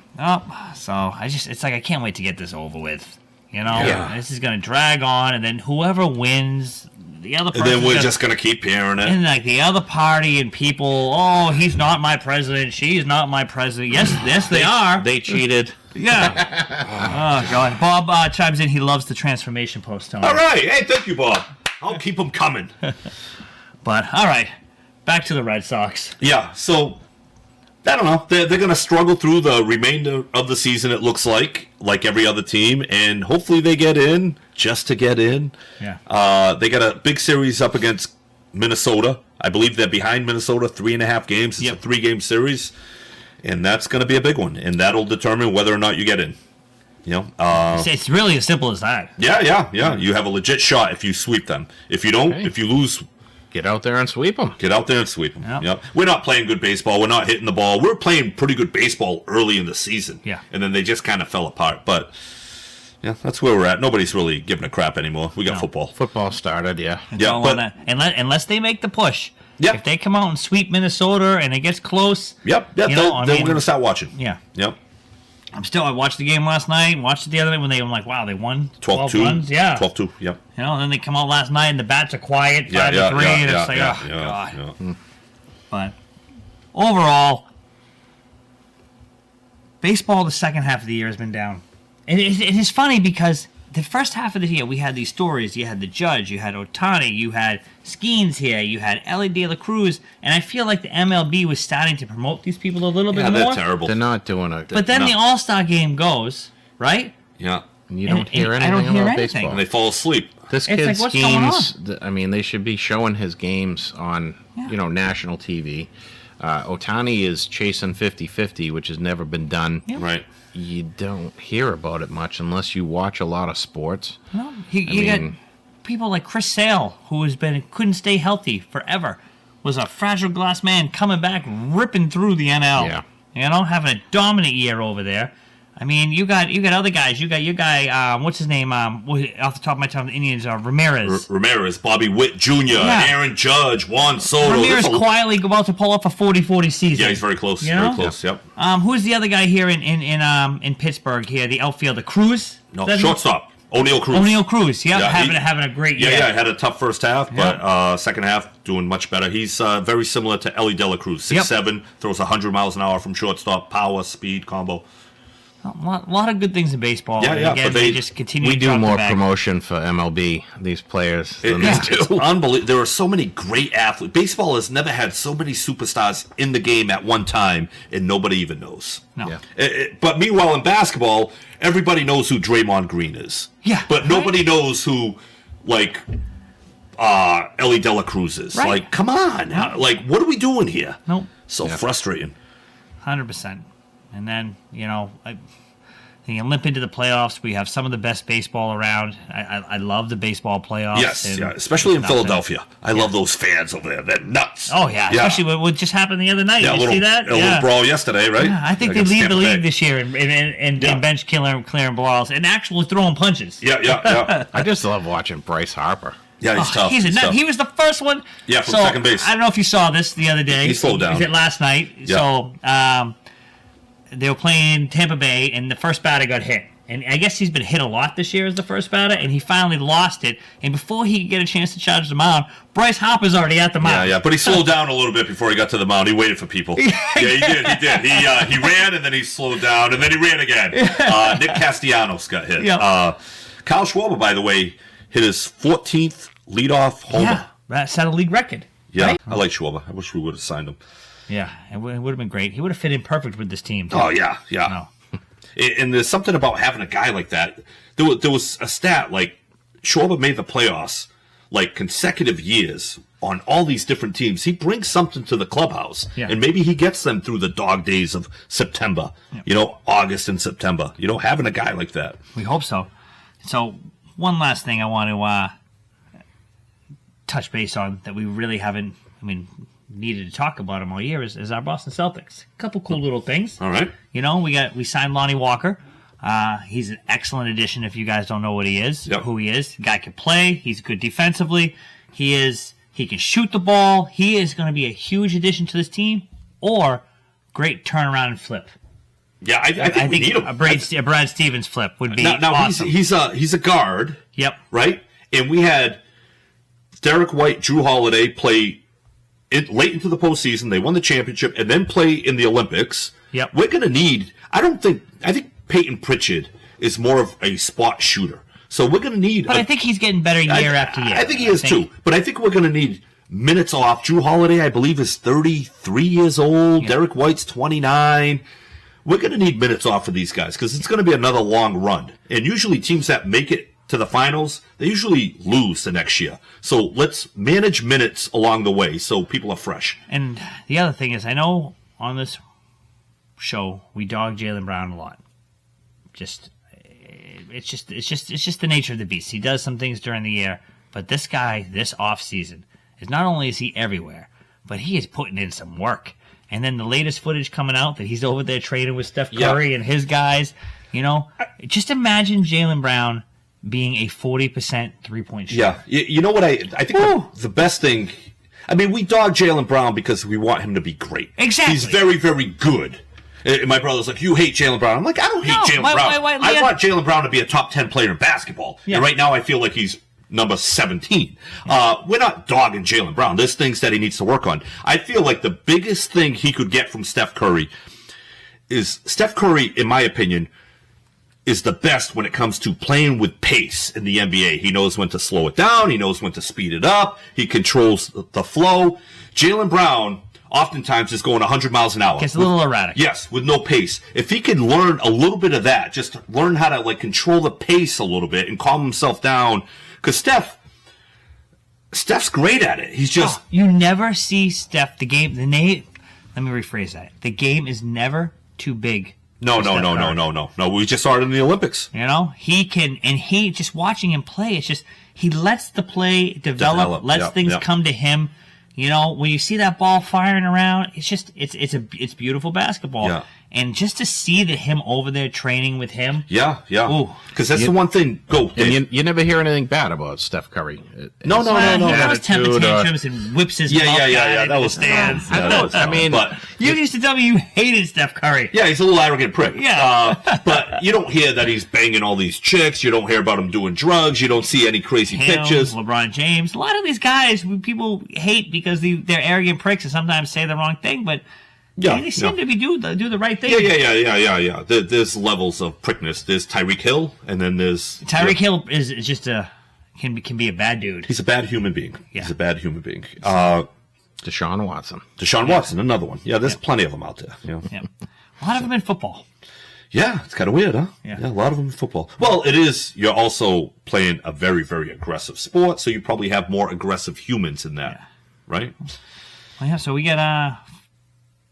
Speaker 1: so it's like I can't wait to get this over with. You know?
Speaker 2: Yeah.
Speaker 1: This is going to drag on, and then whoever wins, the other person.
Speaker 2: And then we're just gonna keep hearing it.
Speaker 1: And like the other party and people, oh, he's not my president, she's not my president. Yes, they are.
Speaker 5: They cheated.
Speaker 1: Yeah. Oh, God. Bob chimes in, he loves the transformation post, Tony.
Speaker 2: All right. Hey, thank you, Bob. I'll keep them coming.
Speaker 1: But, all right, back to the Red Sox.
Speaker 2: Yeah. So I don't know. They're going to struggle through the remainder of the season, it looks like every other team, and hopefully they get in just to get in.
Speaker 1: Yeah.
Speaker 2: They got a big series up against Minnesota. I believe they're behind Minnesota 3.5 games. It's a 3-game series, and that's going to be a big one, and that'll determine whether or not you get in.
Speaker 1: It's really as simple as that.
Speaker 2: Yeah. You have a legit shot if you sweep them. If you don't, if you lose,
Speaker 5: get out there and sweep them.
Speaker 2: Get out there and sweep them.
Speaker 1: Yep.
Speaker 2: Yep. We're not playing good baseball. We're not hitting the ball. We're playing pretty good baseball early in the season.
Speaker 1: Yeah.
Speaker 2: And then they just kind of fell apart. But, yeah, that's where we're at. Nobody's really giving a crap anymore. We got football.
Speaker 5: Football started, yeah.
Speaker 2: Yeah,
Speaker 1: but unless they make the push.
Speaker 2: Yep.
Speaker 1: If they come out and sweep Minnesota and it gets close.
Speaker 2: Yep. Then we're going to start watching.
Speaker 1: Yeah.
Speaker 2: Yep.
Speaker 1: I watched the game last night, watched it the other night when I'm like, wow, they won 12
Speaker 2: 12-2.
Speaker 1: runs. Yeah.
Speaker 2: 12-2, yep.
Speaker 1: And then they come out last night and the bats are quiet, 5-3, and it's like, God. But overall, baseball the second half of the year has been down. And it is funny because the first half of the year we had these stories. You had the Judge, you had Ohtani, you had Skeens here, you had Ellie De La Cruz, and I feel like the MLB was starting to promote these people a little bit more.
Speaker 2: They're terrible.
Speaker 5: They're not doing it.
Speaker 1: But then the All-Star game goes, right?
Speaker 2: Yeah.
Speaker 5: And you don't hear
Speaker 1: and I don't
Speaker 5: anything
Speaker 1: hear
Speaker 5: about
Speaker 1: anything.
Speaker 5: baseball.
Speaker 2: And they fall asleep.
Speaker 5: This
Speaker 1: It's
Speaker 5: kid
Speaker 1: like, what's going
Speaker 5: Skeens, I mean, they should be showing his games on, national TV. Ohtani is chasing 50-50, which has never been done.
Speaker 1: Yeah.
Speaker 2: Right.
Speaker 5: You don't hear about it much unless you watch a lot of sports.
Speaker 1: No, you got people like Chris Sale, who couldn't stay healthy forever, was a fragile glass man coming back, ripping through the NL.
Speaker 5: Yeah.
Speaker 1: Having a dominant year over there. I mean, you got other guys. You got your guy, what's his name? Off the top of my tongue, the Indians are Ramirez.
Speaker 2: Ramirez, Bobby Witt Jr., Aaron Judge, Juan Soto.
Speaker 1: Ramirez quietly about to pull up a 40-40 season.
Speaker 2: Yeah, he's very close.
Speaker 1: You know?
Speaker 2: Very close. Yep.
Speaker 1: Who's the other guy here in Pittsburgh? Here, the outfielder, Cruz.
Speaker 2: No, shortstop. O'Neal Cruz.
Speaker 1: O'Neal Cruz. Yeah, having a great year.
Speaker 2: Yeah, had a tough first half, but second half doing much better. He's very similar to Ellie De La Cruz. 6'7", throws 100 miles an hour from shortstop, power, speed combo.
Speaker 1: A lot of good things in baseball.
Speaker 2: Yeah,
Speaker 1: and again,
Speaker 2: but
Speaker 1: they just continue
Speaker 5: We
Speaker 1: to
Speaker 5: do
Speaker 1: drop
Speaker 5: more
Speaker 1: the bag.
Speaker 5: promotion for MLB, these players, than they do.
Speaker 2: It's unbelievable. There are so many great athletes. Baseball has never had so many superstars in the game at one time, and nobody even knows.
Speaker 1: No.
Speaker 5: Yeah.
Speaker 2: But meanwhile, in basketball, everybody knows who Draymond Green is.
Speaker 1: Yeah,
Speaker 2: But
Speaker 1: right?
Speaker 2: nobody knows who, Ellie De La Cruz is.
Speaker 1: Right.
Speaker 2: Like, come on. What are we doing here?
Speaker 1: Nope.
Speaker 2: So frustrating.
Speaker 1: 100%. And then, you limp into the playoffs. We have some of the best baseball around. I love the baseball playoffs.
Speaker 2: Yes,
Speaker 1: and
Speaker 2: especially in
Speaker 1: nothing.
Speaker 2: Philadelphia. I love those fans over there. They're nuts.
Speaker 1: Oh, yeah. Especially what just happened the other night.
Speaker 2: Yeah,
Speaker 1: you see that?
Speaker 2: A little brawl yesterday, right?
Speaker 1: Yeah, I think they
Speaker 2: Against
Speaker 1: lead the
Speaker 2: Tampa Bay.
Speaker 1: league this year in bench clearing balls and actually throwing punches.
Speaker 2: Yeah.
Speaker 5: I just love watching Bryce Harper.
Speaker 2: Yeah, he's tough.
Speaker 1: He's a nut.
Speaker 2: tough.
Speaker 1: He was the first one.
Speaker 2: Yeah, from second base.
Speaker 1: I don't know if you saw this the other day.
Speaker 2: He slowed down.
Speaker 1: Was it last night?
Speaker 2: Yeah.
Speaker 1: So they were playing Tampa Bay, and the first batter got hit. And I guess he's been hit a lot this year as the first batter, and he finally lost it. And before he could get a chance to charge the mound, Bryce Harper's already at the mound.
Speaker 2: Yeah, but he slowed down a little bit before he got to the mound. He waited for people. Yeah, he did. He ran, and then he slowed down, and then he ran again. Nick Castellanos got hit.
Speaker 1: Yeah.
Speaker 2: Kyle Schwarber, by the way, hit his 14th leadoff homer.
Speaker 1: Yeah, that set a league record.
Speaker 2: Yeah,
Speaker 1: right?
Speaker 2: I like Schwarber. I wish we would have signed him.
Speaker 1: Yeah, it would have been great. He would have fit in perfect with this team, too.
Speaker 2: Oh, yeah.
Speaker 1: No.
Speaker 2: And there's something about having a guy like that. There was a stat, Schwarber made the playoffs, consecutive years on all these different teams. He brings something to the clubhouse.
Speaker 1: Yeah.
Speaker 2: And maybe he gets them through the dog days of September, August and September. Having a guy like that.
Speaker 1: We hope so. So, one last thing I want to touch base on that we really haven't, needed to talk about them all year is our Boston Celtics. A couple cool little things.
Speaker 2: All right.
Speaker 1: We signed Lonnie Walker. He's an excellent addition if you guys don't know what he is, who he is. The guy can play. He's good defensively. He can shoot the ball. He is going to be a huge addition to this team, or great turnaround and flip.
Speaker 2: Yeah, I think we need him.
Speaker 1: A Brad Stevens flip would be
Speaker 2: now
Speaker 1: awesome.
Speaker 2: he's a guard.
Speaker 1: Yep.
Speaker 2: Right? And we had Derek White, Drew Holiday play late into the postseason. They won the championship and then play in the Olympics.
Speaker 1: Yep.
Speaker 2: We're going to need, I think Peyton Pritchard is more of a spot shooter. So we're going to need.
Speaker 1: But I think he's getting better year after year.
Speaker 2: I think he is too. But I think we're going to need minutes off. Drew Holiday, I believe, is 33 years old. Derek White's 29. We're going to need minutes off for these guys because it's going to be another long run. And usually teams that make it to the finals, they usually lose the next year. So let's manage minutes along the way so people are fresh.
Speaker 1: And the other thing is, I know on this show we dog Jaylen Brown a lot. It's just the nature of the beast. He does some things during the year, but this guy, this offseason, is not only is he everywhere, but he is putting in some work. And then the latest footage coming out that he's over there training with Steph Curry and his guys, just imagine Jaylen Brown being a 40% three-point shooter.
Speaker 2: Yeah. You know what I think the best thing, I mean, we dog Jaylen Brown because we want him to be great.
Speaker 1: Exactly.
Speaker 2: He's very, very good. And my brother's like, you hate Jaylen Brown. I'm like, I don't hate Jaylen Brown. I want Jaylen Brown to be a top 10 player in basketball. Yeah. And right now I feel like he's number 17. We're not dogging Jaylen Brown. There's things that he needs to work on. I feel like the biggest thing he could get from Steph Curry is Steph Curry, in my opinion, is the best when it comes to playing with pace in the NBA. He knows when to slow it down. He knows when to speed it up. He controls the flow. Jaylen Brown oftentimes is going 100 miles an hour.
Speaker 1: Gets a little erratic.
Speaker 2: Yes, with no pace. If he can learn a little bit of that, just learn how to control the pace a little bit and calm himself down. Because Steph's great at it. He's just...
Speaker 1: you never see Steph, let me rephrase that. The game is never too big.
Speaker 2: No. We just saw it in the Olympics.
Speaker 1: He can, and just watching him play, it's just, he lets the play develop, lets things come to him. When you see that ball firing around, it's just, it's beautiful basketball.
Speaker 2: Yeah.
Speaker 1: And just to see him over there training with him.
Speaker 2: Yeah. Because that's the one thing. Go, Dave.
Speaker 5: And you never hear anything bad about Steph Curry.
Speaker 2: No.
Speaker 1: He always temper tantrums and whips his mouth out
Speaker 2: that was
Speaker 1: stands.
Speaker 2: But
Speaker 1: you used to tell me you hated Steph Curry.
Speaker 2: Yeah, he's a little arrogant prick.
Speaker 1: Yeah.
Speaker 2: But you don't hear that he's banging all these chicks. You don't hear about him doing drugs. You don't see any crazy pictures.
Speaker 1: LeBron James. A lot of these guys people hate because they're arrogant pricks and sometimes say the wrong thing, but they seem to be do the right thing.
Speaker 2: Yeah. There's levels of prickness. There's Tyreek Hill, and then there's...
Speaker 1: Tyreek Hill is just can be a bad dude.
Speaker 2: He's a bad human being. Yeah. He's a bad human being.
Speaker 5: Deshaun Watson.
Speaker 2: Watson, another one. Yeah, there's plenty of them out there. Yeah.
Speaker 1: A lot of them in football.
Speaker 2: Yeah, it's kind of weird, huh?
Speaker 1: Yeah,
Speaker 2: a lot of them in football. Well, it is. You're also playing a very, very aggressive sport, so you probably have more aggressive humans in that, right?
Speaker 1: Well, yeah, so we got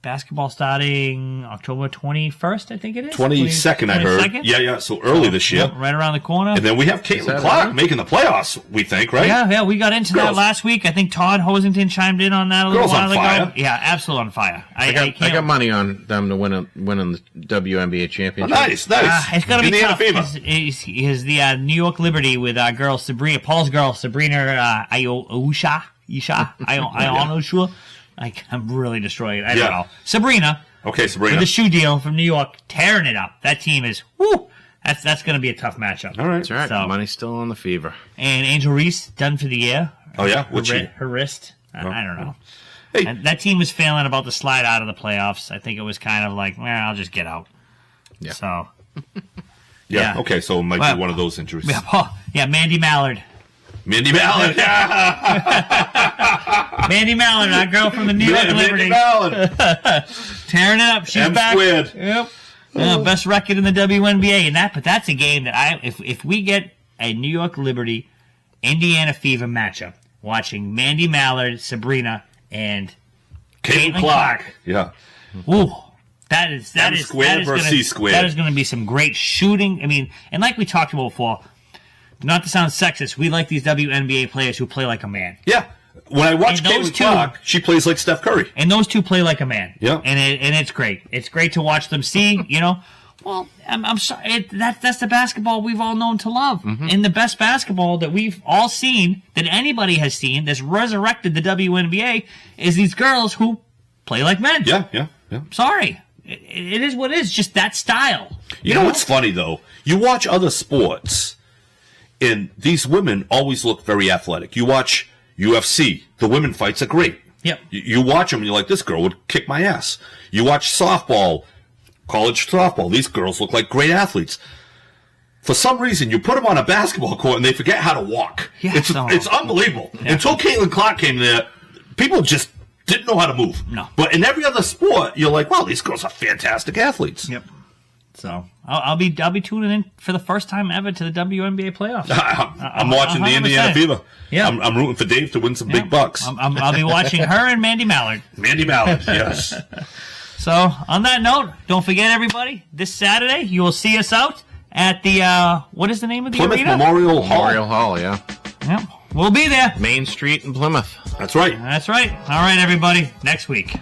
Speaker 1: basketball starting October 21st, I think it is.
Speaker 2: 22nd, I heard. Yeah. So early this year.
Speaker 1: Right around the corner.
Speaker 2: And then we have Caitlin Clark making the playoffs, we think, right?
Speaker 1: Yeah. We got into that last week. I think Todd Hosington chimed in on that a little while ago. Fire. Yeah, absolutely on fire.
Speaker 5: I got money on them to win the WNBA championship.
Speaker 2: Oh, nice.
Speaker 1: It's going to be tough. He's the New York Liberty with our girl Sabrina, Paul's girl Sabrina Ioneshu. I'm really destroying it. I don't know. Sabrina.
Speaker 2: Okay, Sabrina.
Speaker 1: With the shoe deal from New York, tearing it up. That team is, that's going to be a tough matchup.
Speaker 2: All right.
Speaker 5: That's right. So, money's still on the fever.
Speaker 1: And Angel Reese, done for the year.
Speaker 2: Oh, yeah?
Speaker 1: Her wrist. I don't know. Hey. And that team was failing about to slide out of the playoffs. I think it was kind of like, I'll just get out.
Speaker 5: Yeah.
Speaker 1: So.
Speaker 2: Yeah. Okay, so it might be one of those injuries.
Speaker 1: Yeah, Mandy Mallard.
Speaker 2: Mandy Mallard.
Speaker 1: Mandy Mallard, our girl from the New York Liberty.
Speaker 2: Mandy Mallard.
Speaker 1: Tearing it up. She's back.
Speaker 2: Squared.
Speaker 1: Yep. Best record in the WNBA. But that's a game that if we get a New York Liberty Indiana Fever matchup, watching Mandy Mallard, Sabrina, and Caitlin Clark.
Speaker 2: Yeah.
Speaker 1: Ooh. That is
Speaker 2: squared versus C squared.
Speaker 1: That is going to be some great shooting. I mean, and like we talked about before, not to sound sexist, we like these WNBA players who play like a man.
Speaker 2: Yeah. When I watch Caitlin Clark, she plays like Steph Curry.
Speaker 1: And those two play like a man.
Speaker 2: Yeah.
Speaker 1: And it's great. It's great to watch them see, Well, I'm sorry. That's the basketball we've all known to love. Mm-hmm. And the best basketball that we've all seen, that anybody has seen, that's resurrected the WNBA, is these girls who play like men.
Speaker 2: Yeah.
Speaker 1: Sorry. It is what it is. Just that style.
Speaker 2: You know what's funny, though? You watch other sports, and these women always look very athletic. You watch UFC. The women fights are great.
Speaker 1: Yep.
Speaker 2: You watch them, and you're like, this girl would kick my ass. You watch softball, college softball. These girls look like great athletes. For some reason, you put them on a basketball court, and they forget how to walk.
Speaker 1: Yeah,
Speaker 2: it's unbelievable. Yeah. Until Caitlin Clark came there, People just didn't know how to move.
Speaker 1: No.
Speaker 2: But in every other sport, you're like, wow, these girls are fantastic athletes.
Speaker 1: Yep. So I'll be tuning in for the first time ever to the WNBA playoffs.
Speaker 2: I'm watching the
Speaker 1: 100%.
Speaker 2: Indiana Fever.
Speaker 1: Yeah.
Speaker 2: I'm rooting for Dave to win some big bucks.
Speaker 1: I'll be watching her and Mandy Mallard.
Speaker 2: Mandy Mallard, yes.
Speaker 1: So on that note, don't forget, everybody, this Saturday you will see us out at the what is the name of the
Speaker 2: Plymouth
Speaker 1: arena?
Speaker 2: Memorial Hall.
Speaker 5: Memorial Hall, yeah.
Speaker 1: Yep. We'll be there.
Speaker 5: Main Street in Plymouth.
Speaker 2: That's right.
Speaker 1: That's right. All right, everybody. Next week.